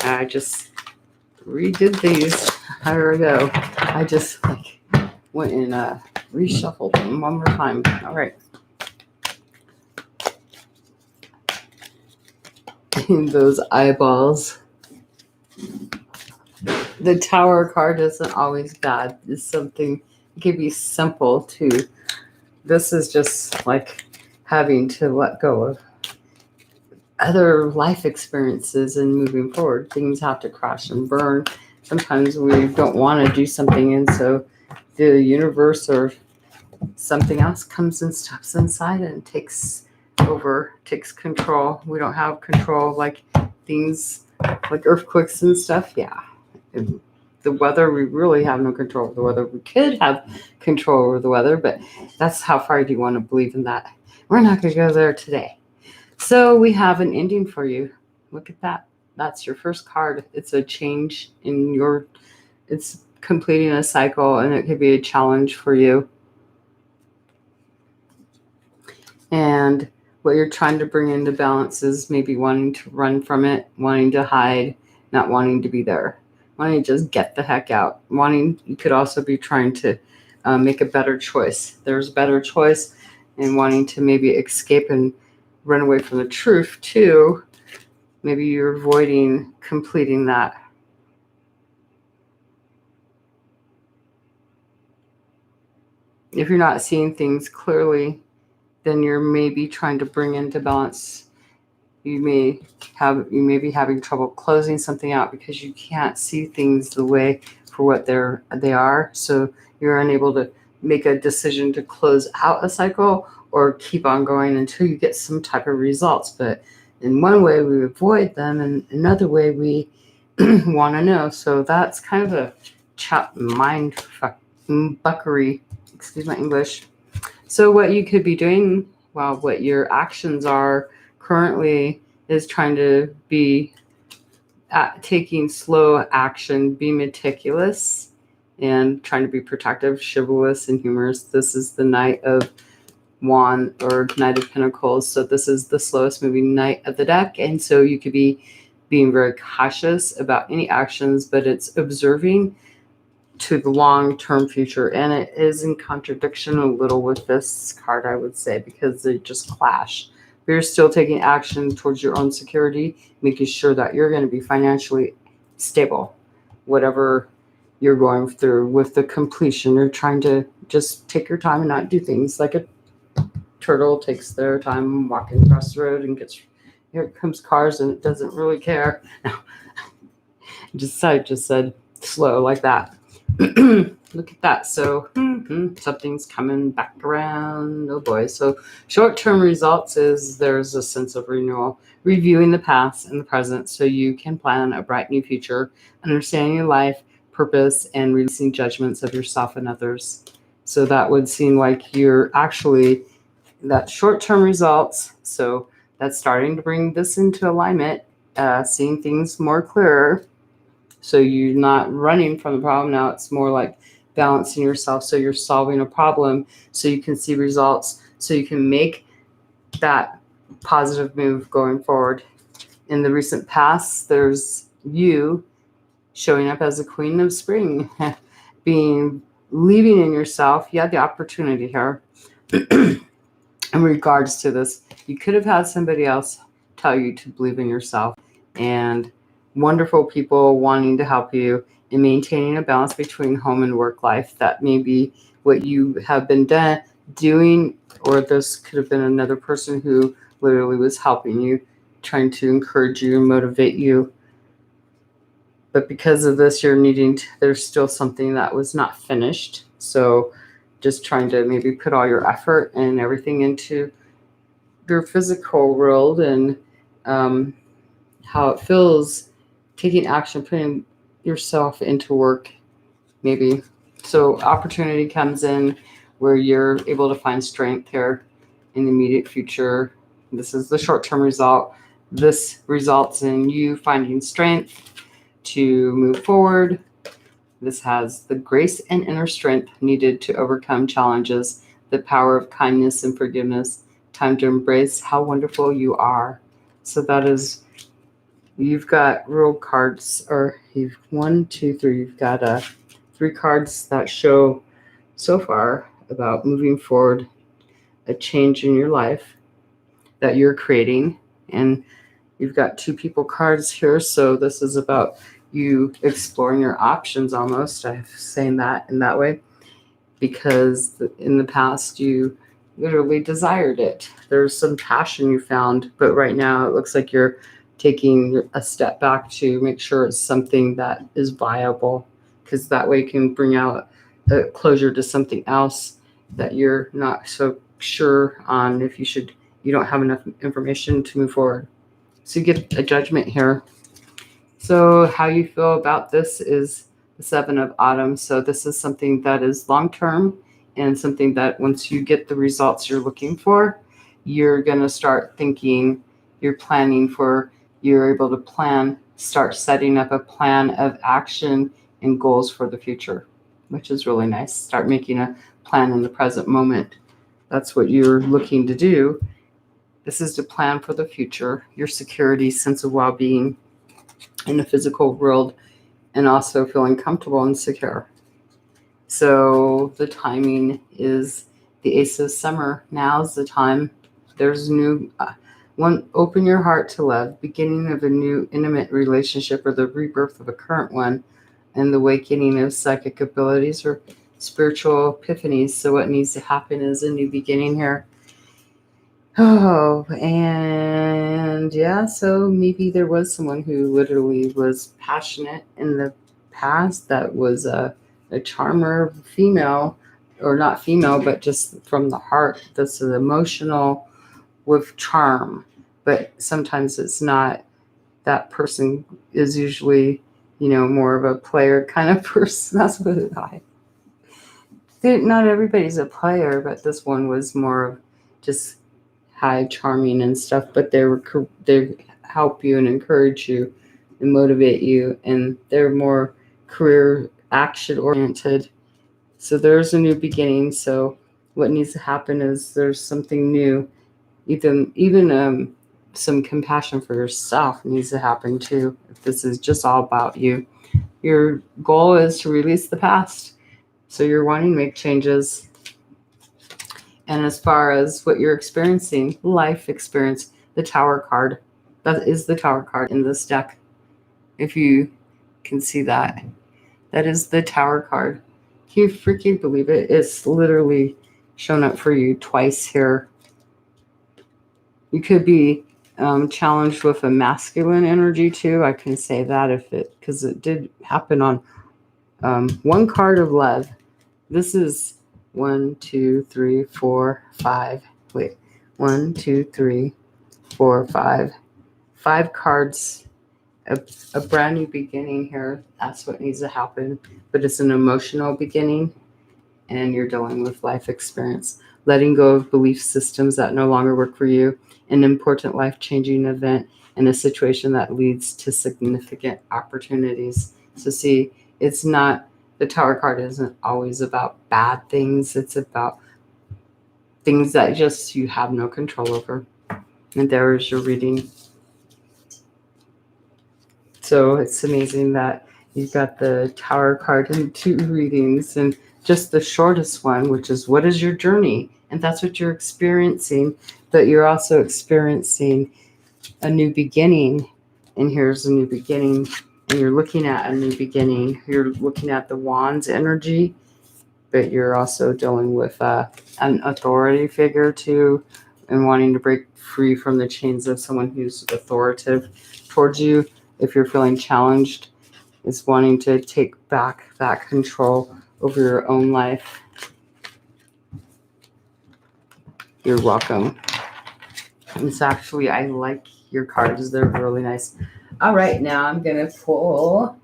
I just redid these. Here we go. I just went and reshuffled them one more time. All right. Those eyeballs. The Tower card isn't always bad. It's something, it can be simple too. This is just like having to let go of other life experiences and moving forward. Things have to crash and burn. Sometimes we don't want to do something, and so the universe or something else comes and steps inside and takes over, takes control. We don't have control, like things like earthquakes and stuff. Yeah. The weather, we really have no control over the weather. We could have control over the weather, but that's how far do you want to believe in that? We're not going to go there today. So we have an ending for you. Look at that. That's your first card. It's a change in your, it's completing a cycle, and it could be a challenge for you. And what you're trying to bring into balance is maybe wanting to run from it, wanting to hide, not wanting to be there, wanting to just get the heck out. You could also be trying to make a better choice. There's a better choice, and wanting to maybe escape and run away from the truth too. Maybe you're avoiding completing that. If you're not seeing things clearly, then you're maybe trying to bring into balance. You may be having trouble closing something out because you can't see things the way for what they are. So you're unable to make a decision to close out a cycle or keep on going until you get some type of results. But in one way we avoid them, and another way we want to know. So that's kind of a mind buckery. Excuse my English. So what you could be doing, well, what your actions are currently, is trying to be taking slow action, be meticulous, and trying to be protective, chivalrous, and humorous. This is the Knight of Wands or Knight of Pentacles. So this is the slowest moving knight of the deck. And so you could be being very cautious about any actions, but it's observing to the long-term future. And it is in contradiction a little with this card, I would say, because they just clash. But you're still taking action towards your own security, making sure that you're going to be financially stable, whatever you're going through with the completion. You're trying to just take your time and not do things like a turtle takes their time walking across the road and here comes cars and it doesn't really care. I just said slow like that. Look at that. So something's coming back around. Oh boy. So short-term results is there's a sense of renewal, reviewing the past and the present so you can plan a bright new future, understanding your life, purpose, and releasing judgments of yourself and others. So that would seem like you're actually that short-term results. So that's starting to bring this into alignment, seeing things more clearer. So you're not running from the problem. Now it's more like balancing yourself. So you're solving a problem so you can see results, so you can make that positive move going forward. In the recent past, there's you showing up as a queen of spring, believing in yourself. You had the opportunity here. In regards to this, you could have had somebody else tell you to believe in yourself, and wonderful people wanting to help you in maintaining a balance between home and work life. That may be what you have been doing, or this could have been another person who literally was helping you, trying to encourage you and motivate you. But because of this, there's still something that was not finished. So just trying to maybe put all your effort and everything into your physical world and how it feels taking action, putting yourself into work, maybe. So opportunity comes in where you're able to find strength here in the immediate future. This is the short-term result. This results in you finding strength to move forward. This has the grace and inner strength needed to overcome challenges, the power of kindness and forgiveness, time to embrace how wonderful you are. So that is, you've got real cards, or you've 1, 2, 3, you've got 3 cards that show so far about moving forward, a change in your life that you're creating. And you've got 2 people cards here. So this is about you exploring your options almost. I'm saying that in that way because in the past you literally desired it. There's some passion you found, but right now it looks like you're taking a step back to make sure it's something that is viable, because that way you can bring out a closure to something else that you're not so sure on if you don't have enough information to move forward. So you get a judgment here. So how you feel about this is the 7 of Autumn. So this is something that is long-term and something that once you get the results you're looking for, you're going to start thinking, you're able to plan, start setting up a plan of action and goals for the future, which is really nice. Start making a plan in the present moment. That's what you're looking to do. This is to plan for the future, your security, sense of well-being in the physical world, and also feeling comfortable and secure. So the timing is the Ace of Summer. Now's the time. There's new open your heart to love, beginning of a new intimate relationship or the rebirth of a current one, and the awakening of psychic abilities or spiritual epiphanies. So what needs to happen is a new beginning here. Oh, and yeah, so maybe there was someone who literally was passionate in the past that was a charmer female, or not female, but just from the heart. This is emotional with charm, but sometimes it's not. That person is usually, more of a player kind of person. That's what not everybody's a player, but this one was more of just high charming and stuff, but they help you and encourage you and motivate you, and they're more career action oriented. So there's a new beginning. So what needs to happen is there's something new, even some compassion for yourself needs to happen too. If this is just all about you, your goal is to release the past, so you're wanting to make changes. And as far as what you're experiencing, life experience, the Tower card, that is the Tower card in this deck. If you can see that, that is the Tower card. Can you freaking believe it? It's literally shown up for you twice here. You could be challenged with a masculine energy too. I can say that because it did happen on one card of love. This is 1, 2, 3, 4, 5. Wait, 1, 2, 3, 4, 5. 5 cards. A brand new beginning here. That's what needs to happen. But it's an emotional beginning, and you're dealing with life experience. Letting go of belief systems that no longer work for you, an important life-changing event, and a situation that leads to significant opportunities. So see, it's not, the Tower card isn't always about bad things. It's about things that just you have no control over. And there is your reading. So it's amazing that you've got the Tower card in 2 readings, and just the shortest one, which is what is your journey? And that's what you're experiencing, but you're also experiencing a new beginning. And here's a new beginning, and you're looking at a new beginning. You're looking at the Wands energy, but you're also dealing with an authority figure too, and wanting to break free from the chains of someone who's authoritative towards you. If you're feeling challenged, it's wanting to take back that control over your own life. You're welcome. It's actually, I like your cards. They're really nice. All right, now I'm going to pull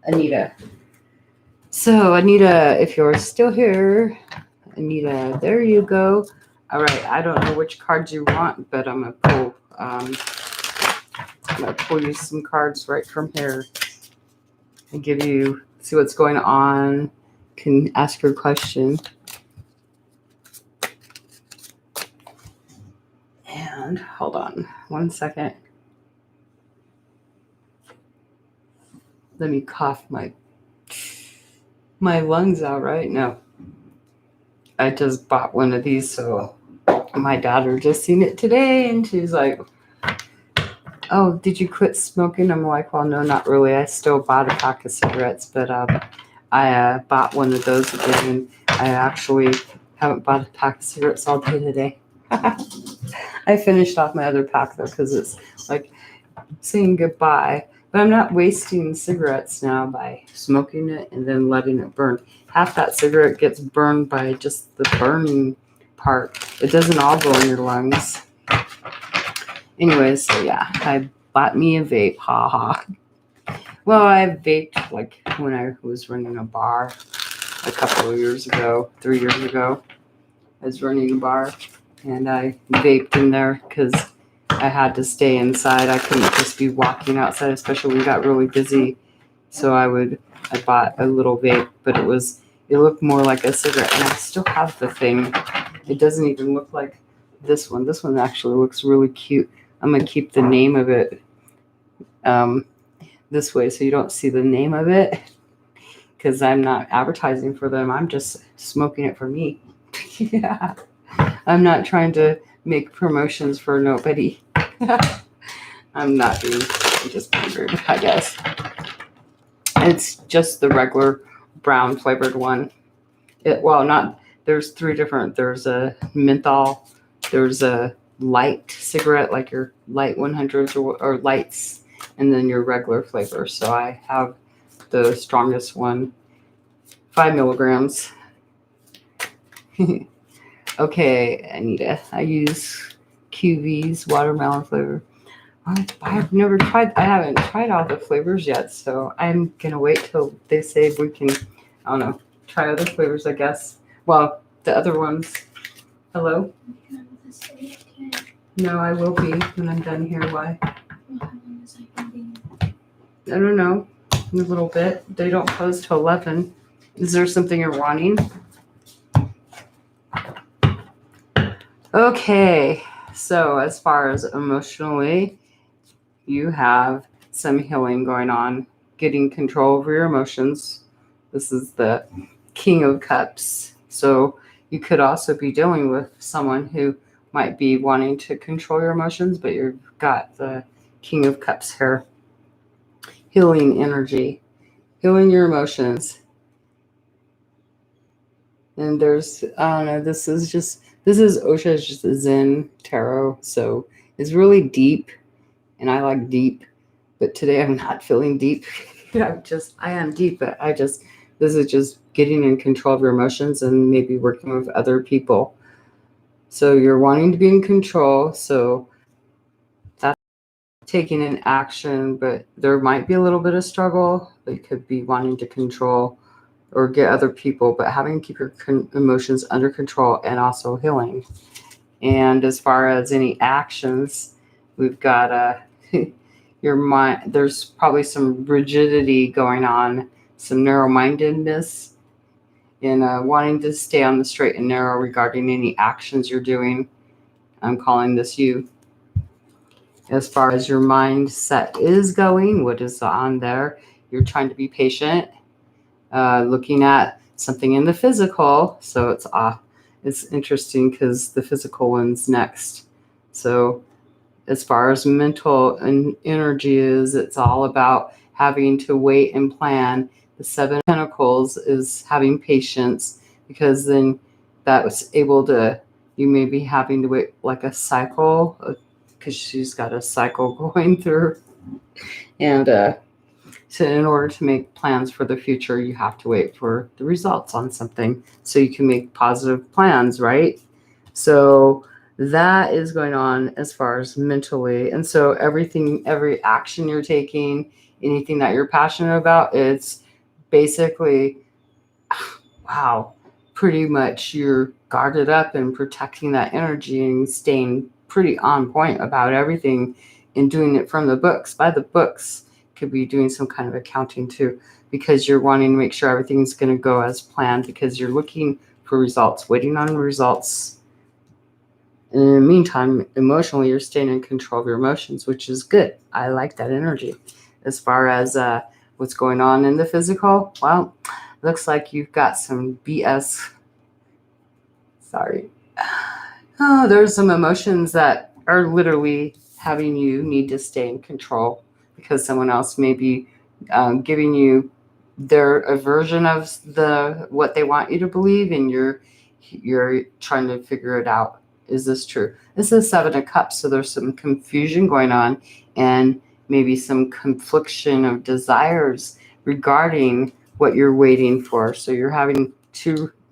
Anita. So, Anita, if you're still here, Anita, there you go. All right, I don't know which cards you want, but I'm gonna pull you some cards right from here and give you, see what's going on. Can ask your question. And hold on 1 second. Let me cough my lungs out right now. I just bought one of these, so my daughter just seen it today, and she's like, "Oh, did you quit smoking?" I'm like, "Well, no, not really. I still bought a pack of cigarettes, but I bought one of those again, and I actually haven't bought a pack of cigarettes all day today." I finished off my other pack though, because it's like saying goodbye. But I'm not wasting cigarettes now by smoking it and then letting it burn. Half that cigarette gets burned by just the burning part. It doesn't all go in your lungs. Anyways, so yeah, I bought me a vape. Ha ha. Well, I vaped like when I was running a bar a couple of years ago, 3 years ago. I was running a bar, and I vaped in there because I had to stay inside. I couldn't just be walking outside, especially when we got really busy. So I bought a little vape, but it looked more like a cigarette, and I still have the thing. It doesn't even look like this one. This one actually looks really cute. I'm gonna keep the name of it this way so you don't see the name of it, because I'm not advertising for them. I'm just smoking it for me. Yeah. I'm not trying to make promotions for nobody. I'm just being rude, I guess. It's just the regular brown flavored one. There's 3 different. There's a menthol, there's a light cigarette, like your light 100s or lights, and then your regular flavor. So I have the strongest one, 5 milligrams. Okay, Anita, I use QV's watermelon flavor. I haven't tried all the flavors yet, so I'm gonna wait till they say we can, I don't know, try other flavors, I guess. Well, the other ones. Hello? No, I will be when I'm done here. Why? I don't know. In a little bit. They don't close till 11. Is there something you're wanting? Okay, so as far as emotionally, you have some healing going on, getting control over your emotions. This is the King of Cups. So you could also be dealing with someone who might be wanting to control your emotions, but you've got the King of Cups here. Healing energy, healing your emotions. And there's, I don't know, this is Osha's just a Zen tarot. So it's really deep, and I like deep, but today I'm not feeling deep. I am deep, but this is just getting in control of your emotions and maybe working with other people. So you're wanting to be in control. So that's taking an action, but there might be a little bit of struggle. It could be wanting to control or get other people, but having to keep your emotions under control and also healing. And as far as any actions, we've got your mind. There's probably some rigidity going on, some narrow-mindedness, and wanting to stay on the straight and narrow regarding any actions you're doing. I'm calling this you. As far as your mindset is going, what is on there? You're trying to be patient, looking at something in the physical. So it's interesting because the physical one's next. So as far as mental and energy is, it's all about having to wait and plan. The Seven of Pentacles is having patience, because then that was able to, you may be having to wait like a cycle, because she's got a cycle going through. And so in order to make plans for the future, you have to wait for the results on something so you can make positive plans, right? So that is going on as far as mentally. And so every action you're taking, anything that you're passionate about, it's basically, wow, pretty much you're guarded up and protecting that energy and staying pretty on point about everything and doing it from the books, by the books. Could be doing some kind of accounting too, because you're wanting to make sure everything's going to go as planned, because you're looking for results, waiting on results. And in the meantime, emotionally, you're staying in control of your emotions, which is good. I like that energy. As far as what's going on in the physical, well, looks like you've got some BS. Sorry. Oh, there's some emotions that are literally having you need to stay in control, because someone else may be giving you their a version of what they want you to believe, and you're trying to figure it out. Is this true? This is Seven of Cups, so there's some confusion going on, and maybe some confliction of desires regarding what you're waiting for. So you're having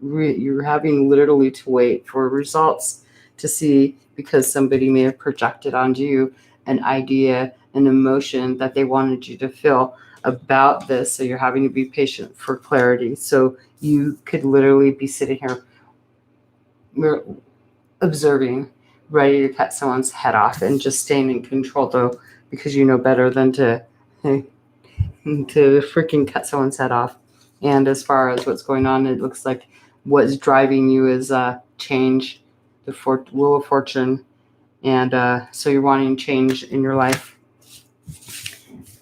literally to wait for results to see, because somebody may have projected onto you an idea, an emotion that they wanted you to feel about this. So you're having to be patient for clarity. So you could literally be sitting here observing, ready to cut someone's head off, and just staying in control, though, because you know better than to freaking cut someone's head off. And as far as what's going on, it looks like what's driving you is change, the Wheel of Fortune. And so you're wanting change in your life.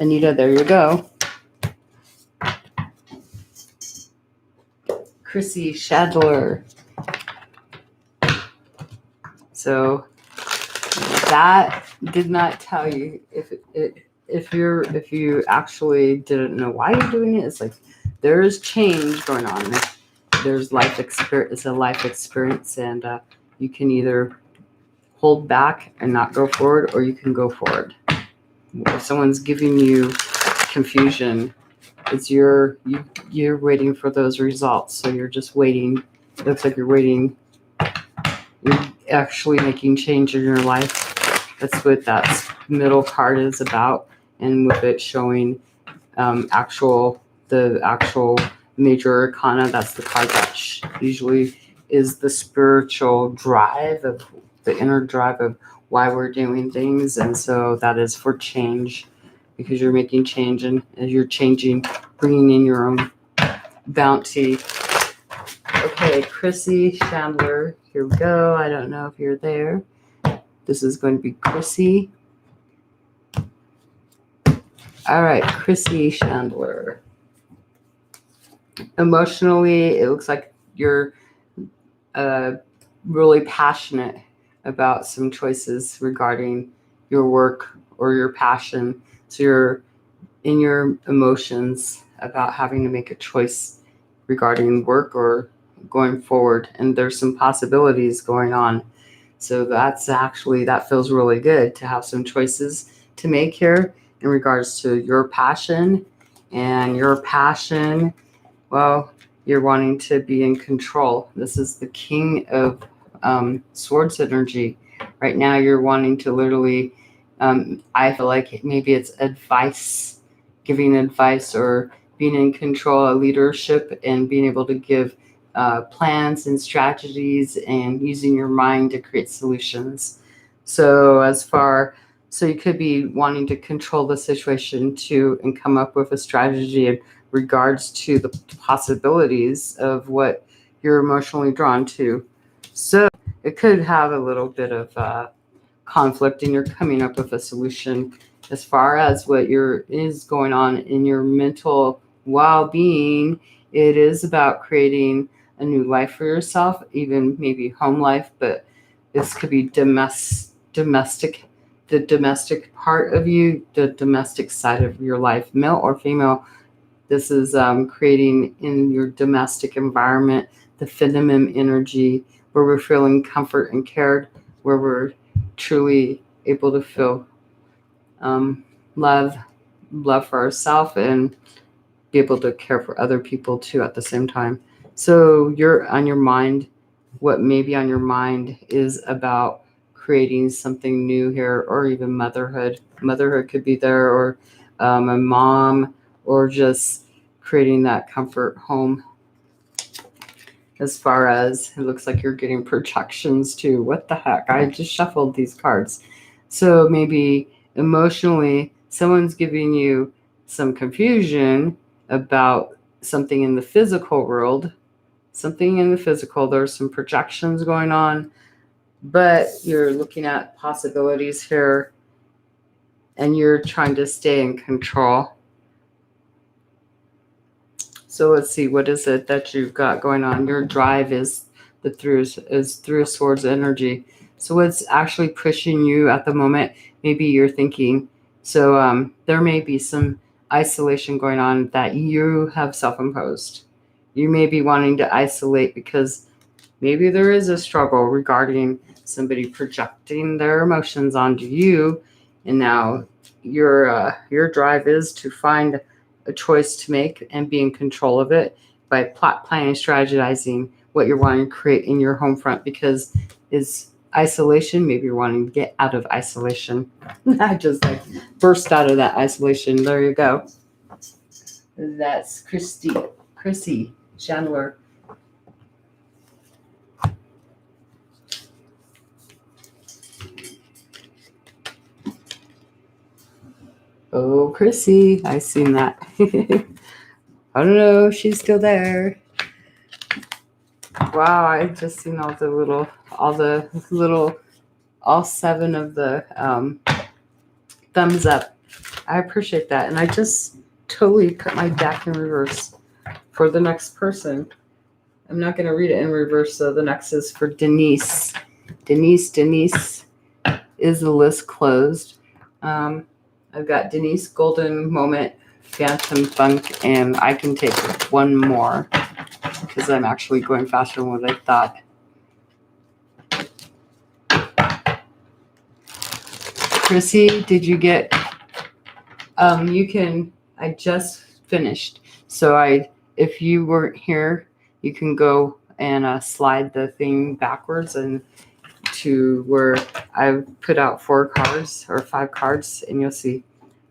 Anita, there you go. Chrissy Shadler. So that did not tell you if you actually didn't know why you're doing it. It's like there's change going on. There's life experience. It's a life experience, and you can either hold back and not go forward, or you can go forward. If someone's giving you confusion, it's you're waiting for those results. So you're just waiting. It looks like you're waiting. You're actually making change in your life. That's what that middle card is about, and with it showing the actual major arcana, that's the card that usually is the spiritual drive, of the inner drive of why we're doing things. And so that is for change, because you're making change, and you're changing, bringing in your own bounty. Okay, Chrissy Chandler, here we go. I don't know if you're there. This is going to be Chrissy. All right, Chrissy Chandler. Emotionally, it looks like you're really passionate about some choices regarding your work or your passion. So you're in your emotions about having to make a choice regarding work or going forward, and there's some possibilities going on. So that feels really good to have some choices to make here in regards to your passion. And your passion, well, you're wanting to be in control. This is the King of Swords energy. Right now, you're wanting to literally, I feel like maybe it's advice, giving advice, or being in control of leadership and being able to give plans and strategies and using your mind to create solutions. So you could be wanting to control the situation too and come up with a strategy in regards to the possibilities of what you're emotionally drawn to. So it could have a little bit of conflict, and you're coming up with a solution as far as what is going on in your mental well-being. It is about creating a new life for yourself, even maybe home life, but this could be domestic, the domestic part of you, the domestic side of your life, male or female. This is creating in your domestic environment the feminine energy, where we're feeling comfort and cared, where we're truly able to feel love for ourselves and be able to care for other people too at the same time. So you're on your mind. What may be on your mind is about creating something new here, or even motherhood. Motherhood could be there, or a mom, or just creating that comfort home. As far as it looks like you're getting projections too. What the heck? I just shuffled these cards. So maybe emotionally, someone's giving you some confusion about something in the physical world. Something in the physical, there's some projections going on, but you're looking at possibilities here and you're trying to stay in control. So let's see, what is it that you've got going on? Your drive is through swords energy. So what's actually pushing you at the moment? Maybe you're thinking, so there may be some isolation going on that you have self-imposed. You may be wanting to isolate because maybe there is a struggle regarding somebody projecting their emotions onto you, and now your drive is to find a choice to make and be in control of it by planning, strategizing what you're wanting to create in your home front, because is isolation. Maybe you're wanting to get out of isolation. I just burst out of that isolation. There you go. That's Chrissy Chandler. Oh, Chrissy, I seen that. I don't know if she's still there. Wow, I just seen all seven of the thumbs up. I appreciate that. And I just totally put my deck in reverse for the next person. I'm not going to read it in reverse, so the next is for Denise. Denise, is the list closed? I've got Denise, Golden Moment, Phantom Funk, and I can take one more because I'm actually going faster than what I thought. Chrissy, did you get, I just finished. So if you weren't here, you can go and slide the thing backwards and to where I put out 4 cards or 5 cards, and you'll see.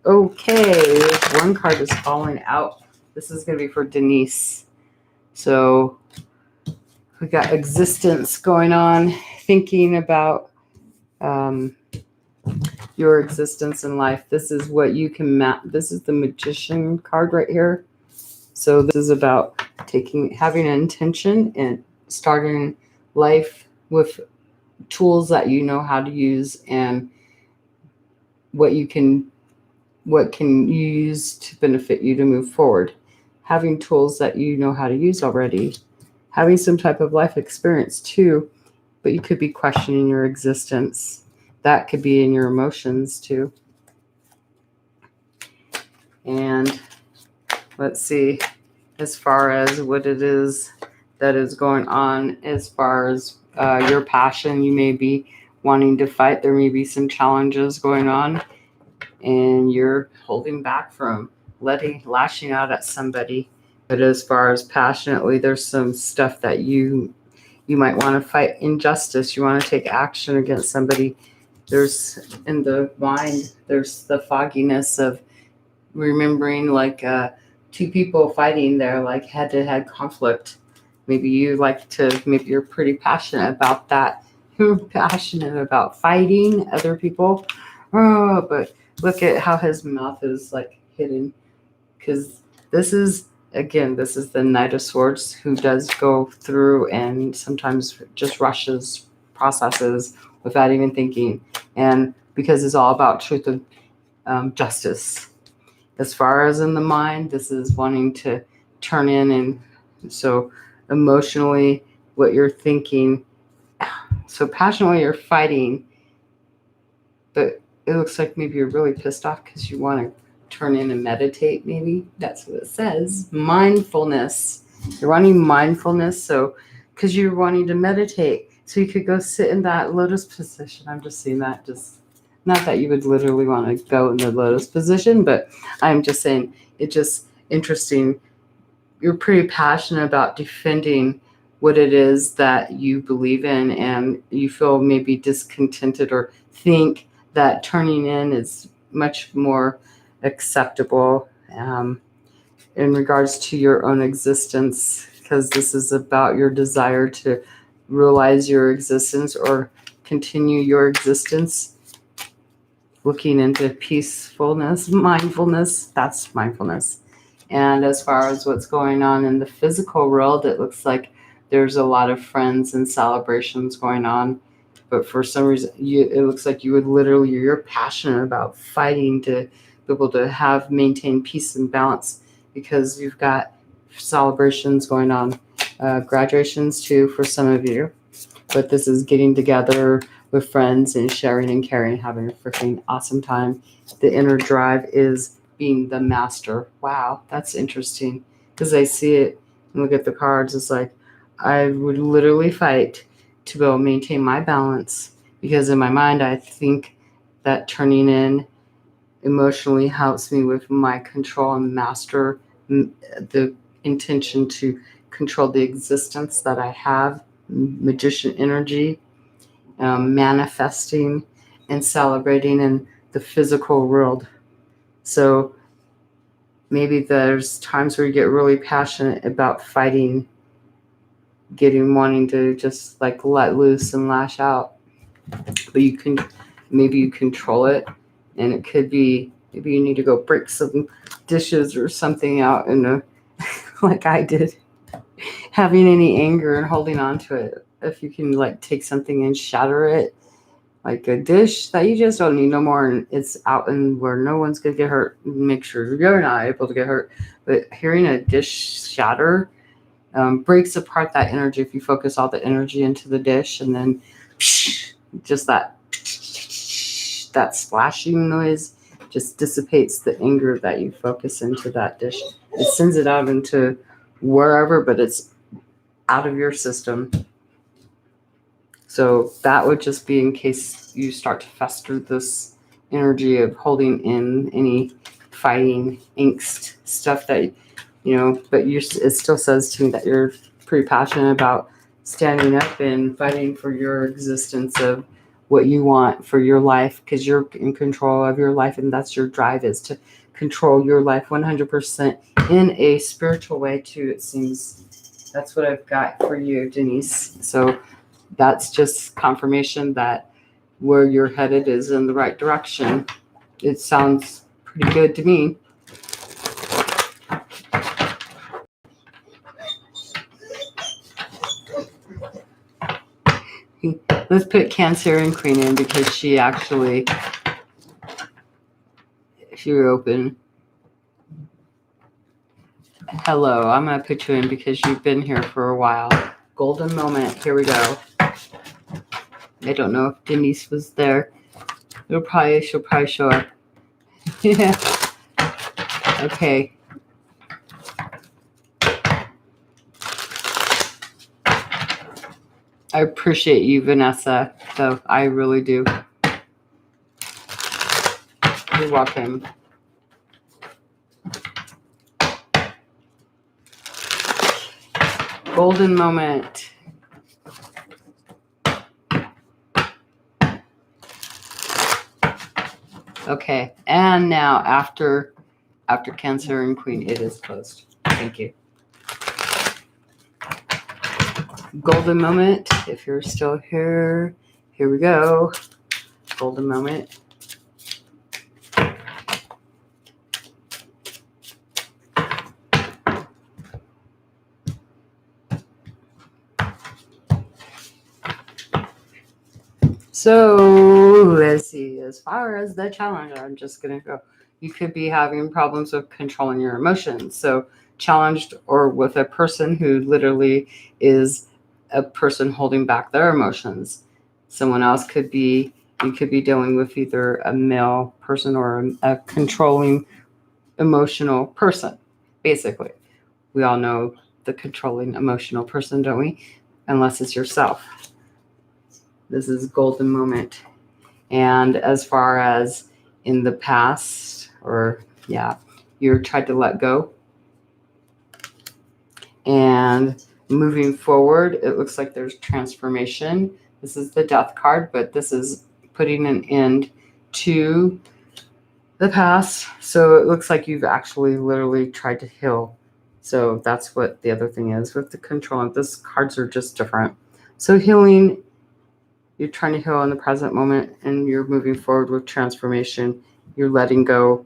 Okay, one card is falling out. This is going to be for Denise. So we got existence going on, thinking about your existence in life. This is what you can map. This is the Magician card right here. So this is about having an intention and starting life with tools that you know how to use, and what can you use to benefit you to move forward. Having tools that you know how to use already. Having some type of life experience too, but you could be questioning your existence. That could be in your emotions too. And let's see, as far as what it is that is going on as far as your passion. You may be wanting to fight. There may be some challenges going on, and you're holding back from lashing out at somebody. But as far as passionately, there's some stuff that you might want to fight injustice. You want to take action against somebody. There's in the mind, there's the fogginess of remembering like two people fighting there, like head to head conflict. Maybe maybe you're pretty passionate about that. You're passionate about fighting other people. Oh, but look at how his mouth is like hidden. Because this is the Knight of Swords, who does go through and sometimes just rushes processes without even thinking. And because it's all about truth and justice. As far as in the mind, this is wanting to turn in, and so emotionally, what you're thinking. So passionately, you're fighting, but it looks like maybe you're really pissed off because you want to turn in and meditate. Maybe that's what it says. Mindfulness. You're wanting mindfulness, so because you're wanting to meditate, so you could go sit in that lotus position. I'm just seeing that. Just not that you would literally want to go in the lotus position, but I'm just saying it's just interesting. You're pretty passionate about defending what it is that you believe in, and you feel maybe discontented or think that turning in is much more acceptable in regards to your own existence, because this is about your desire to realize your existence or continue your existence. Looking into peacefulness, mindfulness, that's mindfulness. And as far as what's going on in the physical world, it looks like there's a lot of friends and celebrations going on. But for some reason, it looks like you're passionate about fighting to be able to maintain peace and balance, because you've got celebrations going on, graduations too for some of you. But this is getting together with friends and sharing and caring, having a freaking awesome time. The inner drive is being the master. Wow, that's interesting, because I see it and look at the cards. It's like I would literally fight to be able to maintain my balance, because in my mind I think that turning in emotionally helps me with my control and master the intention to control the existence that I have, magician energy, manifesting and celebrating in the physical world. So maybe there's times where you get really passionate about fighting, wanting to just like let loose and lash out, but maybe you control it, and it could be maybe you need to go break some dishes or something out like I did, having any anger and holding on to it. If you can like take something and shatter it, like a dish that you just don't need no more, and it's out and where no one's gonna get hurt, make sure you're not able to get hurt. But hearing a dish shatter breaks apart that energy. If you focus all the energy into the dish, and then just that splashing noise just dissipates the anger that you focus into that dish. It sends it out into wherever, but it's out of your system. So that would just be in case you start to fester this energy of holding in any fighting, angst, stuff that, but it still says to me that you're pretty passionate about standing up and fighting for your existence of what you want for your life, because you're in control of your life, and that's your drive, is to control your life 100% in a spiritual way too, it seems. That's what I've got for you, Denise. So that's just confirmation that where you're headed is in the right direction. It sounds pretty good to me. Let's put Cancerian Queen in, because she open. Hello, I'm going to put you in because you've been here for a while. Golden moment. Here we go. I don't know if Denise was there. She'll probably show up. Yeah. Okay. I appreciate you, Vanessa, though. I really do. You're welcome. Golden moment. Okay, and now after Cancer and Queen, it is closed. Thank you. Golden moment. If you're still here we go. Golden moment. So let's see, as far as the challenge, I'm just going to go. You could be having problems with controlling your emotions. So challenged or with a person who literally is a person holding back their emotions. Someone else could be, you could be dealing with either a male person or a controlling emotional person, basically. We all know the controlling emotional person, don't we? Unless it's yourself. This is golden moment. And as far as in the past, or you tried to let go. And moving forward, it looks like there's transformation. This is the Death card, but this is putting an end to the past. So it looks like you've actually literally tried to heal. So that's what the other thing is with the control. These cards are just different. So healing, you're trying to heal in the present moment, and you're moving forward with transformation. You're letting go.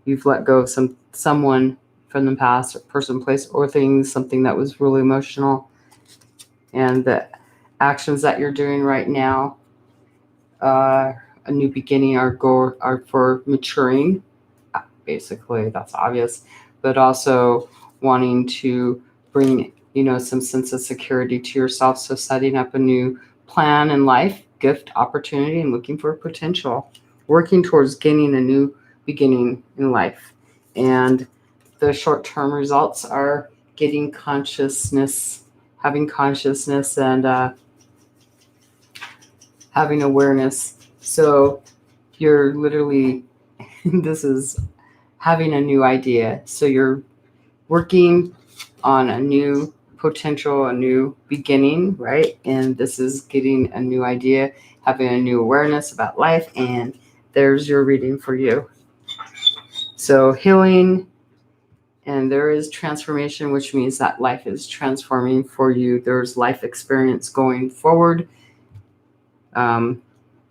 You've let go of someone from the past, person, place, or things, something that was really emotional. And the actions that you're doing right now, a new beginning, are for maturing. Basically, that's obvious, but also wanting to bring, some sense of security to yourself. So setting up a new plan in life, gift, opportunity, and looking for potential, working towards gaining a new beginning in life. And the short-term results are getting consciousness, having consciousness, and having awareness. So you're literally, this is having a new idea. So you're working on a new potential, a new beginning, right? And this is getting a new idea, having a new awareness about life, and there's your reading for you. So healing, and there is transformation, which means that life is transforming for you. There's life experience going forward,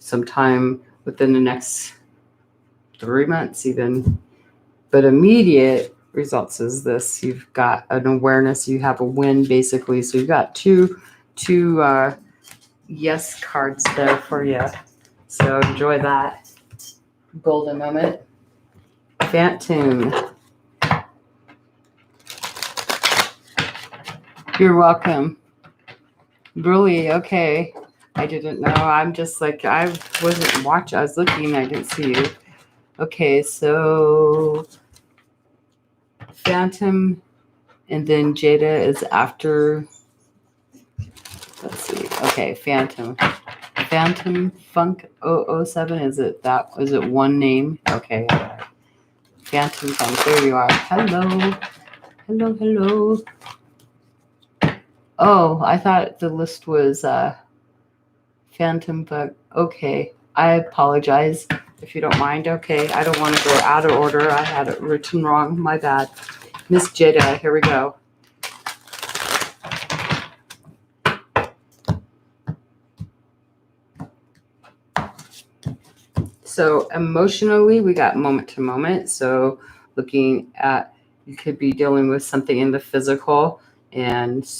sometime within the next 3 months even. But immediate results is this. You've got an awareness, you have a win, basically. So you've got two yes cards there for you. So enjoy that golden moment. Phantom. You're welcome. Really? Okay. I didn't know. I'm just like, I wasn't watching. I was looking. I didn't see you. Okay, so Phantom, and then Jada is after. Let's see. Okay, Phantom Funk 007. Is it that? Is it one name? Okay. Phantom Funk. There you are. Hello. Oh, I thought the list was Phantom Funk. Okay. I apologize if you don't mind. Okay. I don't want to go out of order. I had it written wrong. My bad. Miss Jada, here we go. So emotionally, we got moment to moment. So looking at, you could be dealing with something in the physical and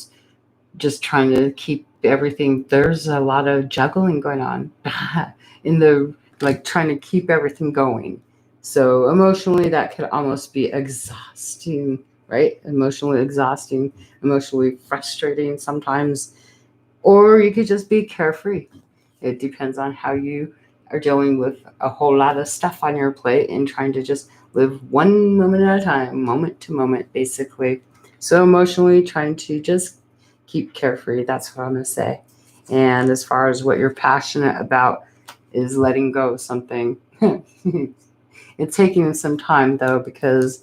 just trying to keep everything. There's a lot of juggling going on in the, like, trying to keep everything going. So emotionally, that could almost be exhausting, right? Emotionally exhausting, emotionally frustrating sometimes. Or you could just be carefree. It depends on how you are dealing with a whole lot of stuff on your plate and trying to just live one moment at a time, moment to moment, basically. So emotionally trying to just keep carefree. That's what I'm going to say. And as far as what you're passionate about is letting go of something. It's taking some time though, because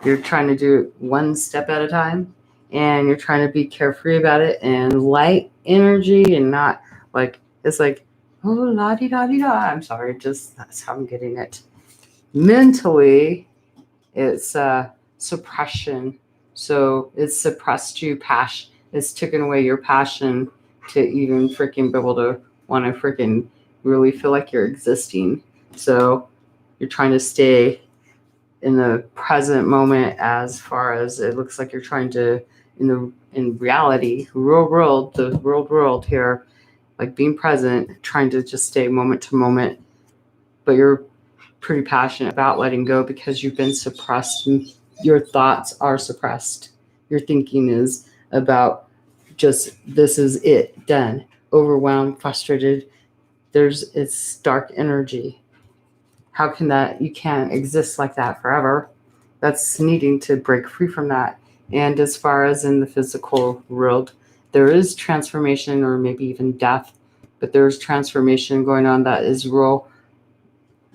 you're trying to do it one step at a time, and you're trying to be carefree about it and light energy, and not like it's like, oh, la di da di da. I'm sorry, just that's how I'm getting it. Mentally, it's suppression. So it's suppressed you passion. It's taken away your passion to even freaking be able to want to freaking really feel like you're existing. So you're trying to stay in the present moment, as far as it looks like you're trying to in reality, real world, the real world here, like being present, trying to just stay moment to moment. But you're pretty passionate about letting go because you've been suppressed. Your thoughts are suppressed. Your thinking is about just this is it, done, overwhelmed, frustrated. It's dark energy. How can that, you can't exist like that forever. That's needing to break free from that. And as far as in the physical world, there is transformation or maybe even death, but there's transformation going on that is real,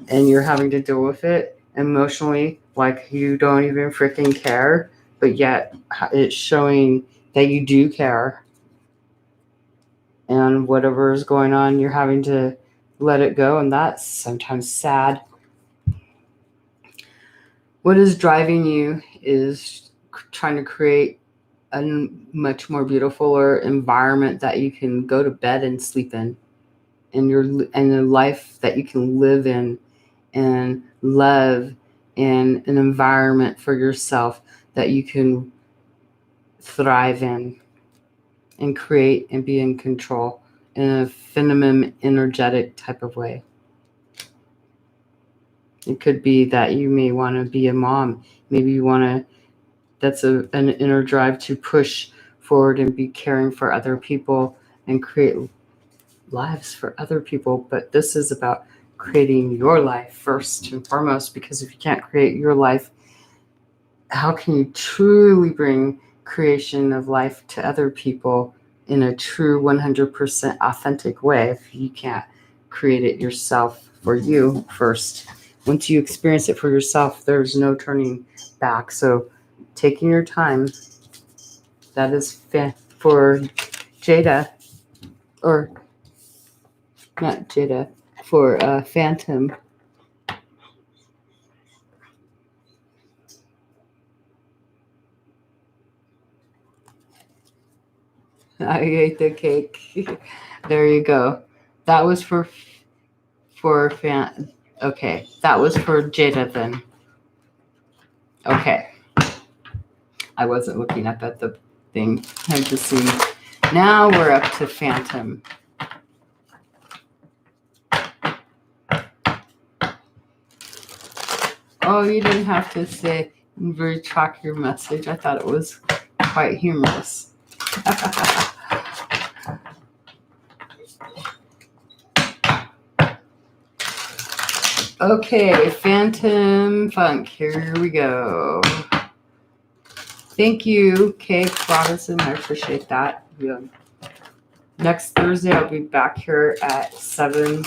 and you're having to deal with it emotionally like you don't even freaking care, but yet it's showing that you do care. And whatever is going on, you're having to let it go, and that's sometimes sad. What is driving you is trying to create a much more beautifuler environment that you can go to bed and sleep in, and a life that you can live in and love, and an environment for yourself that you can thrive in and create and be in control in a feminine, energetic type of way. It could be that you may want to be a mom. Maybe you want to, that's an inner drive to push forward and be caring for other people and create lives for other people. But this is about creating your life first and foremost, because if you can't create your life, how can you truly bring creation of life to other people in a true 100% authentic way if you can't create it yourself for you first? Once you experience it for yourself, there's no turning back. So taking your time, that is for Jada, or not Jada, for Phantom. I ate the cake. There you go. That was for fan. Okay, that was for Jada then. Okay, I wasn't looking up at the thing. I'm just seeing. Now we're up to Phantom. Oh, you didn't have to say retract your message. I thought it was quite humorous. Okay, Phantom Funk. Here we go. Thank you, Kate Robinson. I appreciate that. Yeah. Next Thursday, I'll be back here at 7,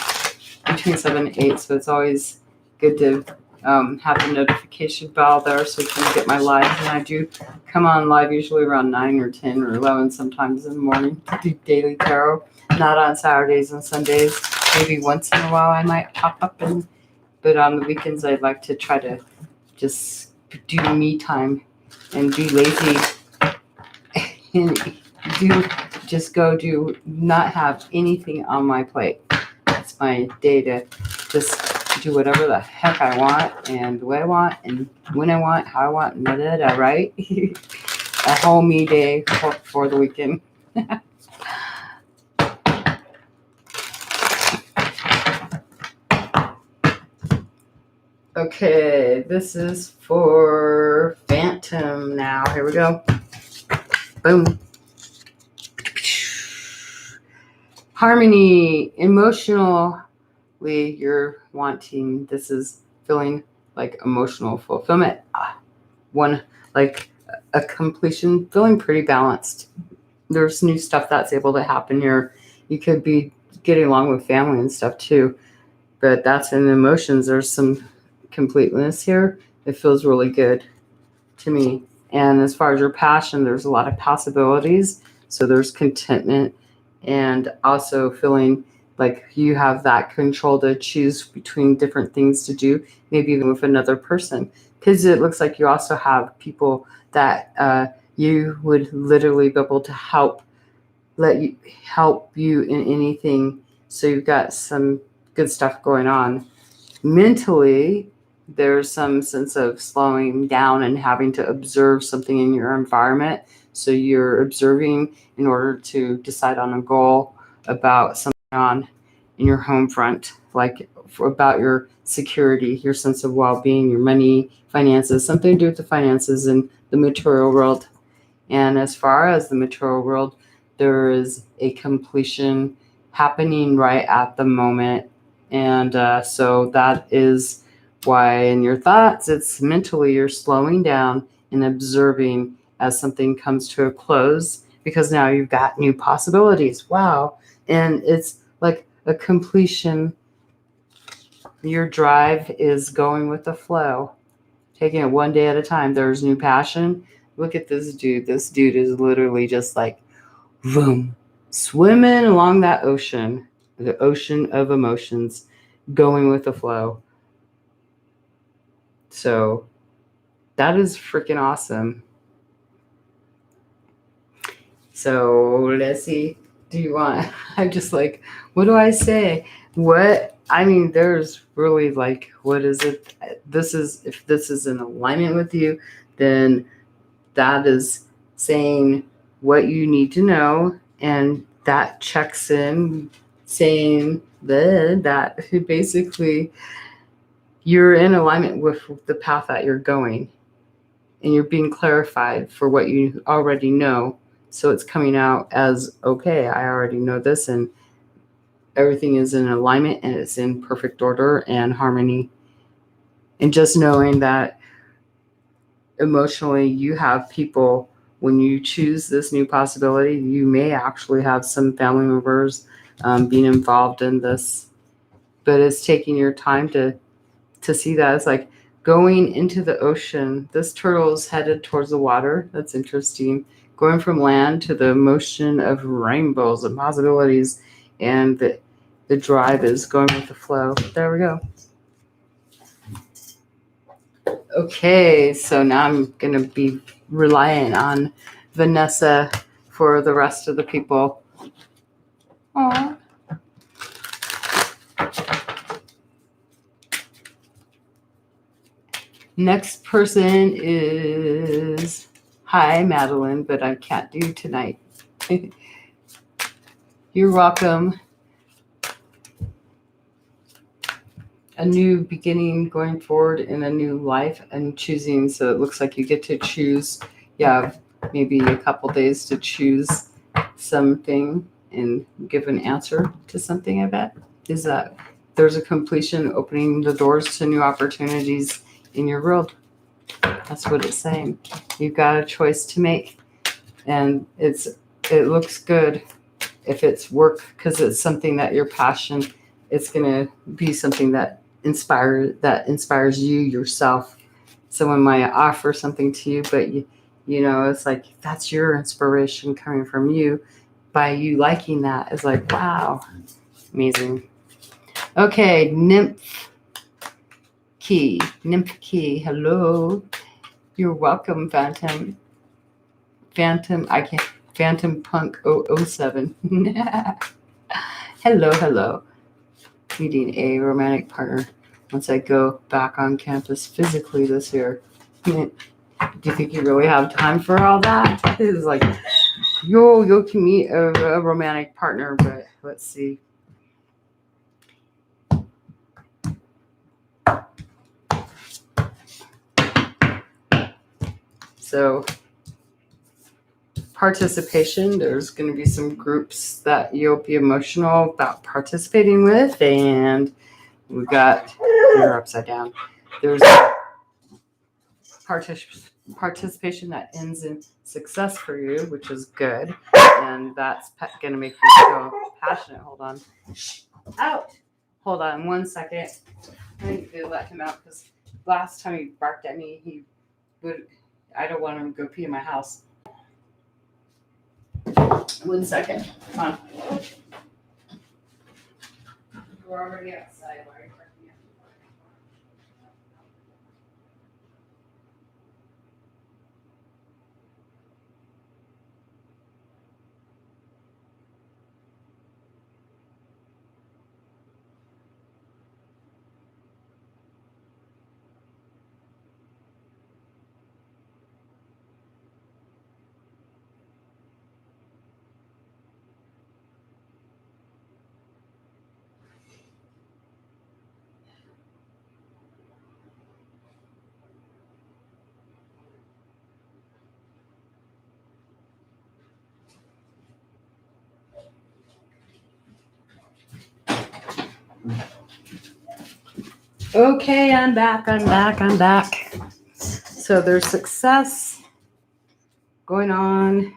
between 7 and 8. So it's always good to have the notification bell there so you can get my lives. And I do come on live usually around 9 or 10 or 11 sometimes in the morning to do daily tarot. Not on Saturdays and Sundays. Maybe once in a while I might pop up, but on the weekends I'd like to try to just do me time and be lazy and not have anything on my plate. That's my day to just do whatever the heck I want and the way I want and when I want, how I want, right? A whole me day for the weekend. Okay, this is for Phantom now. Here we go. Boom. Harmony, emotionally, you're wanting, this is feeling like emotional fulfillment. One, like a completion, feeling pretty balanced. There's new stuff that's able to happen here. You could be getting along with family and stuff too, but that's in emotions. There's some completeness here. It feels really good to me. And as far as your passion, there's a lot of possibilities. So there's contentment and also feeling like you have that control to choose between different things to do, maybe even with another person. Because it looks like you also have people that you would literally be able to help you in anything. So you've got some good stuff going on. Mentally, there's some sense of slowing down and having to observe something in your environment. So you're observing in order to decide on a goal about something on in your home front, like about your security, your sense of well-being, your money, finances, something to do with the finances in the material world. And as far as the material world, there is a completion happening right at the moment. And so that is why in your thoughts, it's mentally you're slowing down and observing as something comes to a close, because now you've got new possibilities. Wow. And it's like a completion. Your drive is going with the flow, taking it one day at a time. There's new passion. Look at this dude. This dude is literally just like, boom, swimming along that ocean, the ocean of emotions, going with the flow. So that is freaking awesome. So let's see. Do you want? I'm just like, what do I say? What? I mean, there's really like, what is it? This is, if this is in alignment with you, then that is saying what you need to know. And that checks in saying that basically you're in alignment with the path that you're going, and you're being clarified for what you already know. So it's coming out as, okay, I already know this, and everything is in alignment and it's in perfect order and harmony. And just knowing that emotionally you have people, when you choose this new possibility, you may actually have some family members being involved in this, but it's taking your time to see that. It's like going into the ocean. This turtle is headed towards the water. That's interesting. Going from land to the motion of rainbows and possibilities, and the drive is going with the flow. There we go. Okay, so now I'm going to be relying on Vanessa for the rest of the people. Aww. Next person is, hi, Madeline, but I can't do tonight. You're welcome. A new beginning going forward in a new life and choosing. So it looks like you get to choose. You have maybe a couple days to choose something and give an answer to something. I bet is that there's a completion, opening the doors to new opportunities in your world. That's what it's saying. You've got a choice to make, and it looks good if it's work, because it's something that your passion. It's gonna be something that inspires you yourself. Someone might offer something to you, but you know, it's like that's your inspiration coming from you. By you liking that, it's like, wow, amazing. Okay, Nymph Key, hello. You're welcome, Phantom. Phantom Punk 007. Hello. Meeting a romantic partner once I go back on campus physically this year. Do you think you really have time for all that? It's like, you can meet a romantic partner, but let's see. So participation, there's going to be some groups that you'll be emotional about participating with, and we got, you're upside down. There's participation that ends in success for you, which is good. and that's going to make you so passionate. Hold on. Out. Hold on 1 second. I need to let him out because last time he barked at me, I don't want him to go pee in my house. 1 second. Come on. We're already outside. Why are you barking at me? Okay, I'm back. So there's success going on.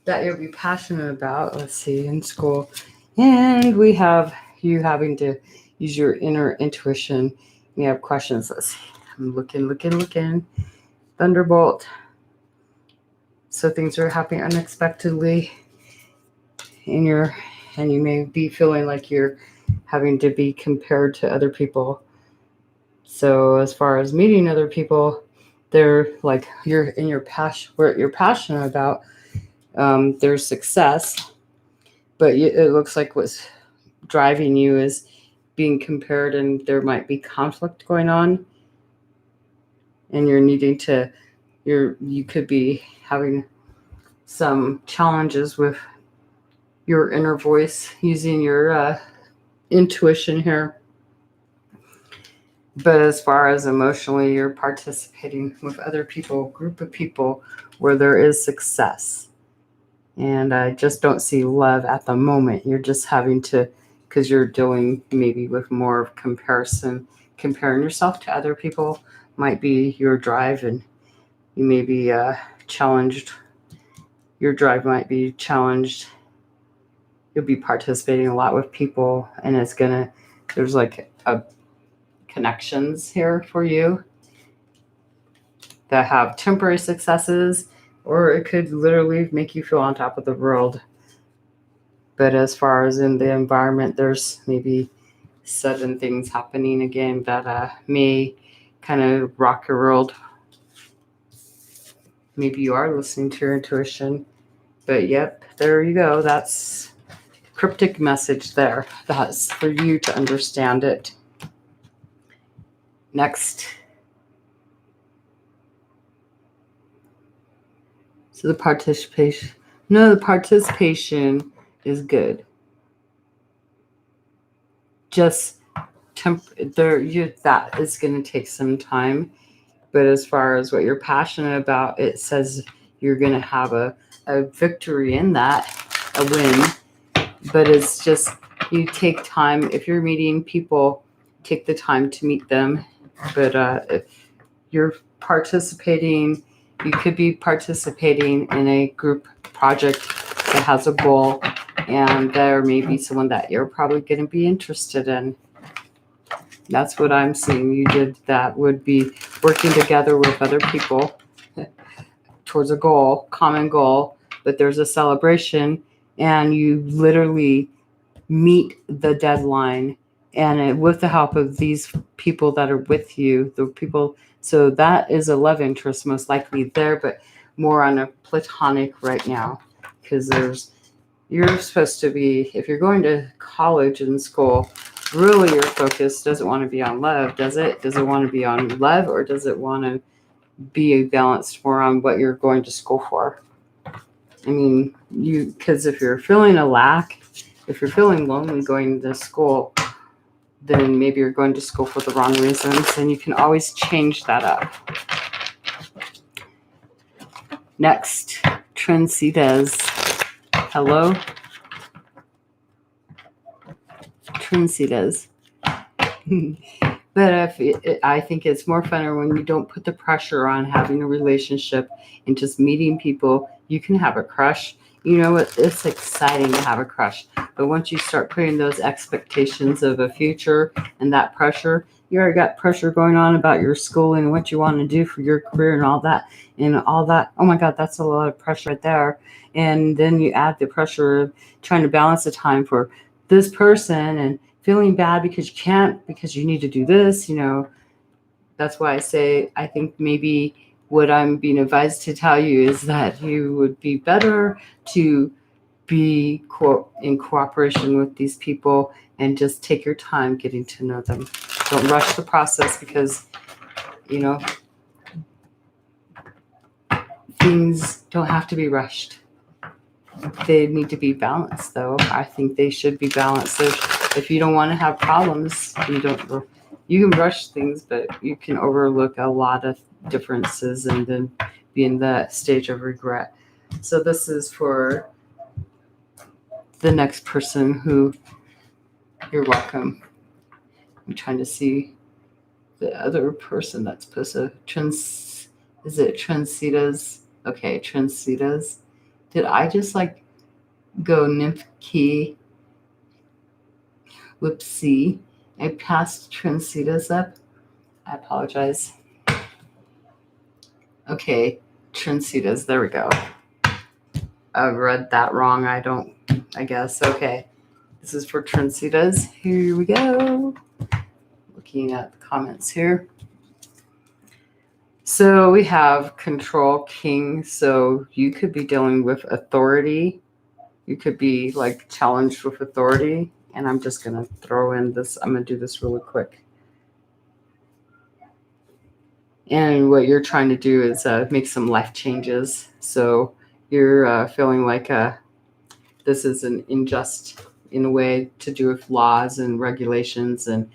That you'll be passionate about, let's see, in school. And we have you having to use your inner intuition. You have questions. Let's see. I'm looking. Thunderbolt. So things are happening unexpectedly and you may be feeling like you're having to be compared to other people. So as far as meeting other people, they're like you're in your passion, what you're passionate about. There's success, but it looks like what's driving you is being compared, and there might be conflict going on, and you could be having some challenges with your inner voice, using your intuition here. But as far as emotionally, you're participating with other people, group of people where there is success. And I just don't see love at the moment. You're just having to, because you're dealing maybe with more of comparison. Comparing yourself to other people might be your drive, and you may be challenged. Your drive might be challenged. You'll be participating a lot with people, and there's like a connections here for you that have temporary successes, or it could literally make you feel on top of the world. But as far as in the environment, there's maybe sudden things happening again that may kind of rock your world. Maybe you are listening to your intuition, but yep, there you go. That's cryptic message there. That's for you to understand it. Next. So the participation is good. Just that is going to take some time. But as far as what you're passionate about, it says you're going to have a victory in that, a win. But it's just, you take time. If you're meeting people, take the time to meet them. But if you're participating, you could be participating in a group project that has a goal, and there may be someone that you're probably going to be interested in. That's what I'm seeing. You did that would be working together with other people towards a goal, common goal, but there's a celebration, and you literally meet the deadline, and with the help of these people that are with you, the people. So that is a love interest most likely there, but more on a platonic right now, because you're supposed to be, if you're going to college and school, really your focus doesn't want to be on love, does it? Does it want to be on love, or does it want to be balanced more on what you're going to school for? I mean, because if you're feeling a lack, if you're feeling lonely going to school, then maybe you're going to school for the wrong reasons, and you can always change that up. Next, Trencitas. Hello? Trencitas. But I think it's more funner when you don't put the pressure on having a relationship and just meeting people. You can have a crush. You know what? It's exciting to have a crush. But once you start putting those expectations of a future and that pressure, you already got pressure going on about your school and what you want to do for your career and all that. And all that. Oh my God, that's a lot of pressure right there. And then you add the pressure of trying to balance the time for this person and feeling bad because you can't, because you need to do this. That's why I say I think maybe what I'm being advised to tell you is that you would be better to be in cooperation with these people and just take your time getting to know them. Don't rush the process because, you know, things don't have to be rushed. They need to be balanced, though. I think they should be balanced. So if you don't want to have problems, you can rush things, but you can overlook a lot of differences and then be in that stage of regret. So this is for the next person who you're welcome. I'm trying to see the other person that's supposed to is it Transitas? Okay, Transitas. Did I just go nymph key? Whoopsie. I passed Transitas up. I apologize. Okay, Transitas. There we go. I read that wrong. I guess. Okay. This is for Transitas. Here we go. Looking at the comments here. So we have Control King. So you could be dealing with authority. You could be challenged with authority. And I'm just going to throw in this. I'm going to do this really quick. And what you're trying to do is make some life changes. So you're feeling like this is an unjust in a way to do with laws and regulations and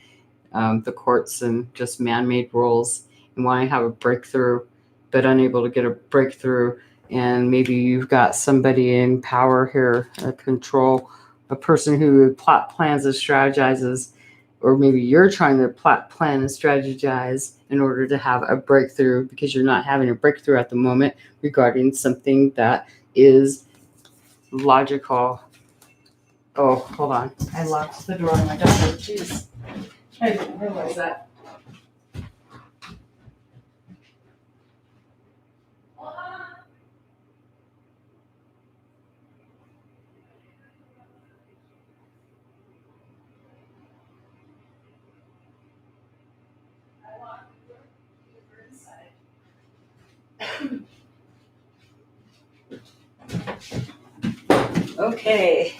the courts and just man-made rules, and want to have a breakthrough but unable to get a breakthrough. And maybe you've got somebody in power here, a person who plot plans and strategizes, or maybe you're trying to plot, plan, and strategize in order to have a breakthrough because you're not having a breakthrough at the moment regarding something that is logical. Oh, hold on. I locked the door on my daughter. Jeez. I didn't realize that. Okay.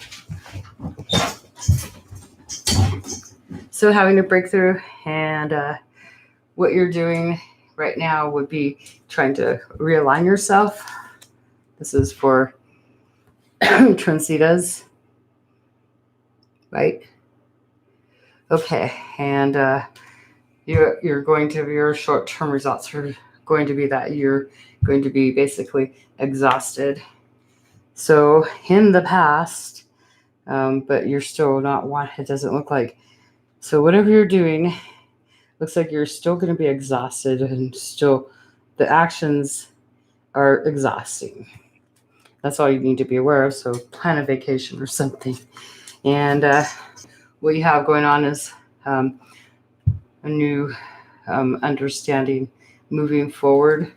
So having a breakthrough, and what you're doing right now would be trying to realign yourself. This is for Transitas, right? Okay, and you're going to, your short-term results are going to be that you're going to be basically exhausted. So in the past, but you're still not one. It doesn't look like. So whatever you're doing, looks like you're still going to be exhausted, and still the actions are exhausting. That's all you need to be aware of. So plan a vacation or something. And what you have going on is a new understanding moving forward.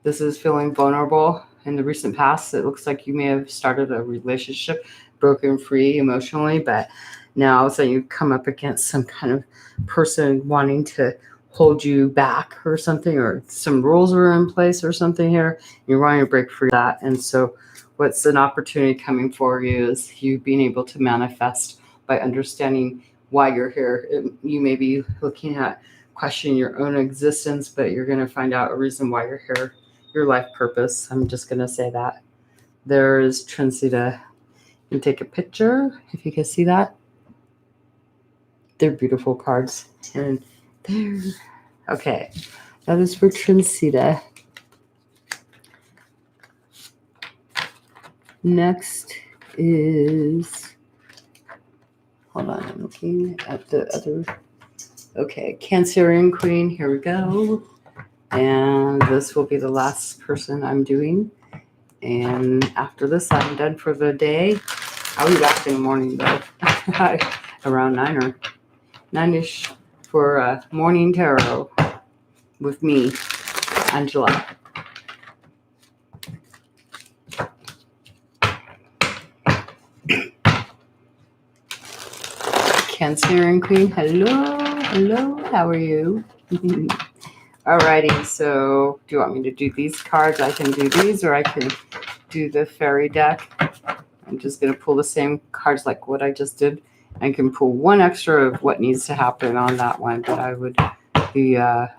This is feeling vulnerable. In the recent past, it looks like you may have started a relationship, broken free emotionally, but now all of a sudden you come up against some kind of person wanting to hold you back or something, or some rules are in place or something here. You're wanting to break free of that. And so what's an opportunity coming for you is you being able to manifest by understanding why you're here. You may be looking at questioning your own existence, but you're going to find out a reason why you're here, your life purpose. I'm just going to say that. There is Transita. You can take a picture if you can see that. They're beautiful cards. And there. Okay. That is for Transita. Next is, hold on, I'm looking at the other Okay, Cancerian Queen, here we go. And this will be the last person I'm doing. And after this, I'm done for the day. I'll be back in the morning though, around 9 or 9ish for morning tarot with me, Angela. Cancerian Queen, hello, how are you? Alrighty, so do you want me to do these cards? I can do these, or I can do the fairy deck. I'm just going to pull the same cards like what I just did. I can pull one extra of what needs to happen on that one, but I would be, it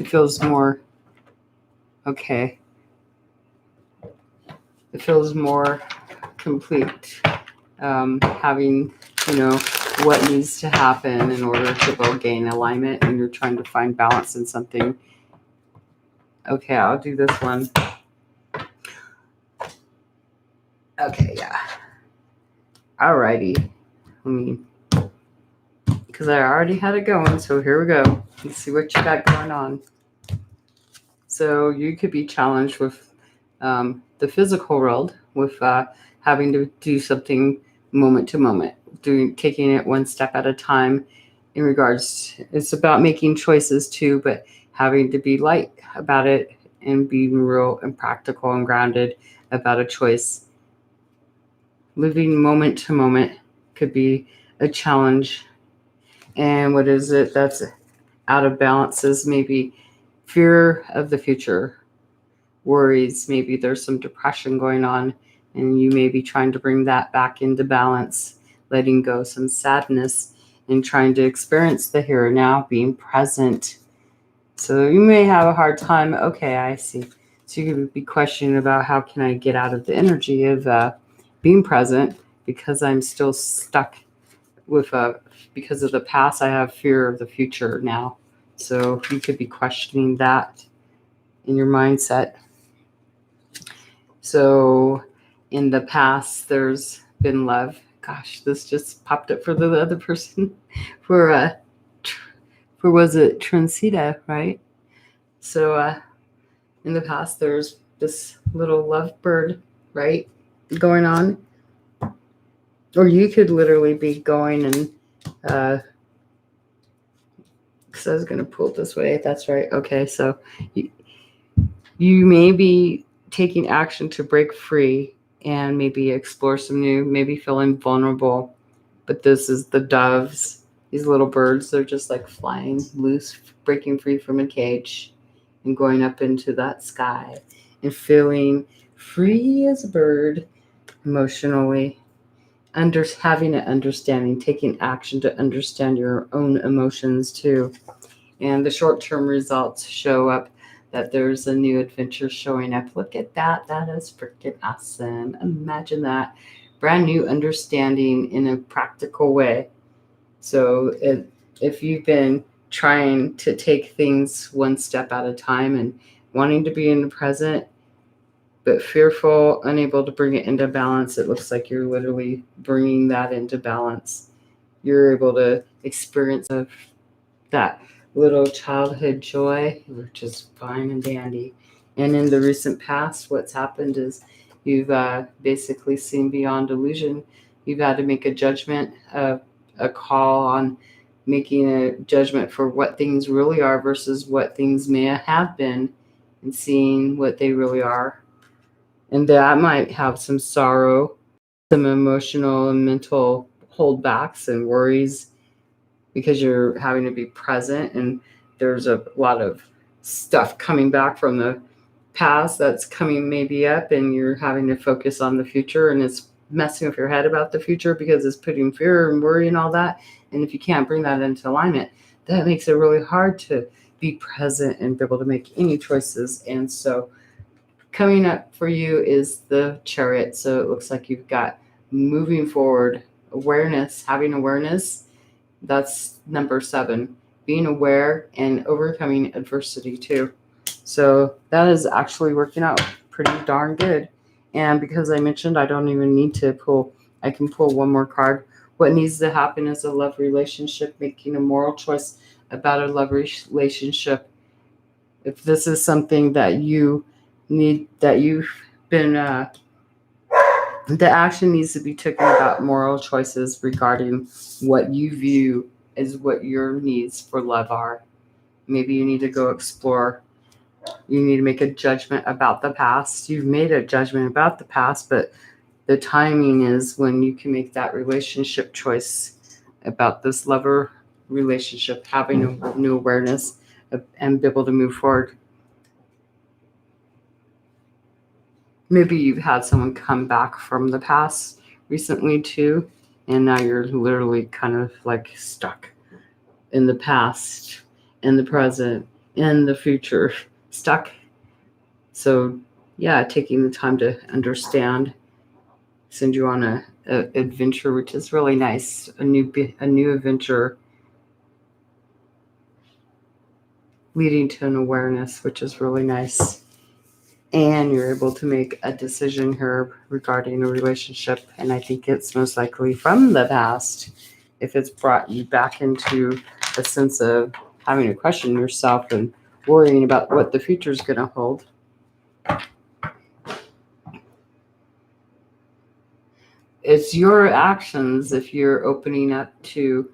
feels more, okay. It feels more complete, having, what needs to happen in order to both gain alignment, and you're trying to find balance in something. Okay, I'll do this one. Okay, yeah. Alrighty. Because I already had it going, so here we go. Let's see what you got going on. So you could be challenged with the physical world, with having to do something moment to moment, taking it one step at a time. In regards, it's about making choices too, but having to be light about it and being real and practical and grounded about a choice. Living moment to moment could be a challenge. And what is it that's out of balance is maybe fear of the future, worries, maybe there's some depression going on, and you may be trying to bring that back into balance, letting go some sadness and trying to experience the here and now, being present. So you may have a hard time. Okay, I see. So you could be questioning about how can I get out of the energy of being present, because I'm still stuck with because of the past. I have fear of the future now. So you could be questioning that in your mindset. So in the past, there's been love. Gosh, this just popped up for the other person. for was it Transita, right? So in the past, there's this little lovebird, right, going on. Or you could literally be going and because I was going to pull it this way. That's right. Okay, so you may be taking action to break free and maybe explore some new, maybe feeling vulnerable. But this is the doves, these little birds. They're just like flying loose, breaking free from a cage and going up into that sky and feeling free as a bird emotionally. Having an understanding, taking action to understand your own emotions too. And the short-term results show up that there's a new adventure showing up. Look at that. That is freaking awesome. Imagine that. Brand new understanding in a practical way. So if you've been trying to take things one step at a time and wanting to be in the present, but fearful, unable to bring it into balance, it looks like you're literally bringing that into balance. You're able to experience that little childhood joy, which is fine and dandy. And in the recent past, what's happened is you've basically seen beyond illusion. You've had to make a judgment, a call on making a judgment for what things really are versus what things may have been, and seeing what they really are. And that might have some sorrow, some emotional and mental holdbacks and worries, because you're having to be present, and there's a lot of stuff coming back from the past that's coming maybe up, and you're having to focus on the future, and it's messing with your head about the future because it's putting fear and worry and all that. And if you can't bring that into alignment, that makes it really hard to be present and be able to make any choices. And so coming up for you is the Chariot. So it looks like you've got moving forward, awareness, having awareness. That's number 7, being aware and overcoming adversity too. So that is actually working out pretty darn good. And because I mentioned I don't even need to pull, I can pull one more card. what needs to happen is a love relationship, making a moral choice about a love relationship. If this is something that you need, that you've been, the action needs to be taken about moral choices regarding what you view as what your needs for love are. Maybe you need to go explore. You need to make a judgment about the past. You've made a judgment about the past, but the timing is when you can make that relationship choice about this lover relationship, having a new awareness and be able to move forward. Maybe you've had someone come back from the past recently too, and now you're literally kind of like stuck in the past, in the present, in the future, stuck. So yeah, taking the time to understand, send you on a adventure, which is really nice. A new adventure leading to an awareness, which is really nice. And you're able to make a decision here regarding a relationship. And I think it's most likely from the past. If it's brought you back into a sense of having to question yourself and worrying about what the future is going to hold. It's your actions if you're opening up to,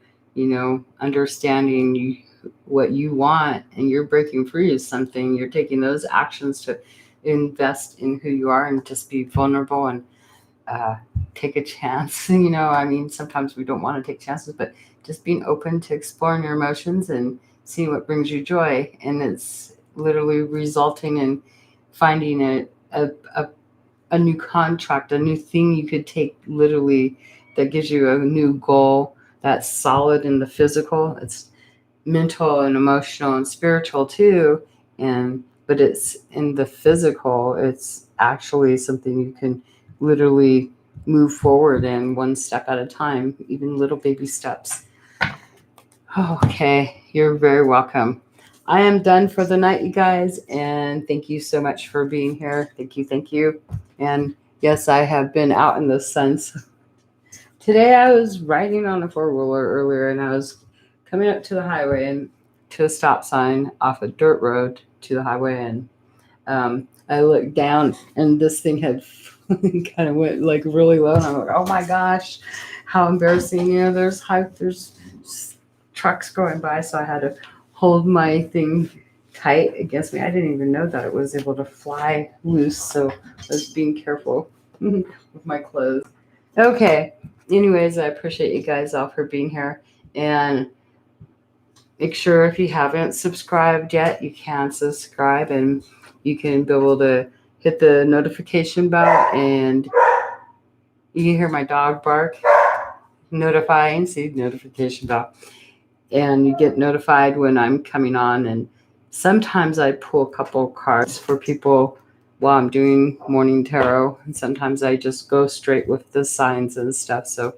understanding what you want and you're breaking free of something. You're taking those actions to invest in who you are and just be vulnerable and take a chance. Sometimes we don't want to take chances, but just being open to exploring your emotions and seeing what brings you joy. And it's literally resulting in finding a new contract, a new thing you could take literally that gives you a new goal that's solid in the physical. It's mental and emotional and spiritual too. But it's in the physical, it's actually something you can literally move forward in one step at a time, even little baby steps. Okay, you're very welcome. I am done for the night, you guys, and thank you so much for being here. Thank you. And yes, I have been out in the sun. Today I was riding on a 4-wheeler earlier, and I was coming up to the highway and to a stop sign off a dirt road to the highway, and I looked down, and this thing had kind of went like really low, and I'm like, oh my gosh, how embarrassing! There's trucks going by, so I had to hold my thing tight against me. I didn't even know that it was able to fly loose, so I was being careful with my clothes. Okay. Anyways, I appreciate you guys all for being here, and make sure if you haven't subscribed yet, you can subscribe, and you can be able to hit the notification bell, and you can hear my dog bark, see notification bell, and you get notified when I'm coming on. And sometimes I pull a couple cards for people while I'm doing morning tarot, and sometimes I just go straight with the signs and stuff. So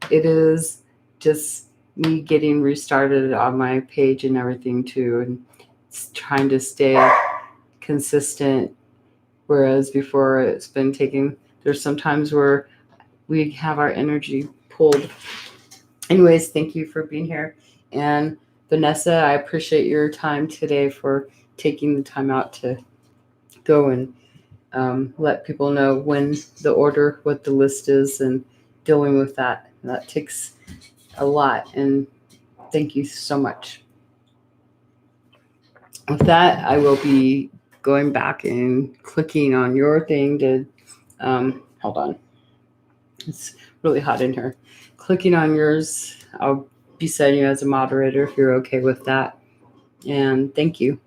it is just me getting restarted on my page and everything too, and trying to stay consistent, whereas before it's been taking, there's some times where we have our energy pulled. Anyways, thank you for being here. And Vanessa, I appreciate your time today for taking the time out to go and let people know when the order, what the list is, and dealing with that. That takes a lot, and thank you so much. With that, I will be going back and clicking on your thing to, hold on. It's really hot in here. Clicking on yours, I'll be setting you as a moderator if you're okay with that. And thank you.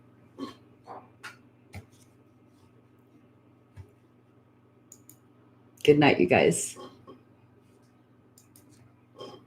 Good night, you guys.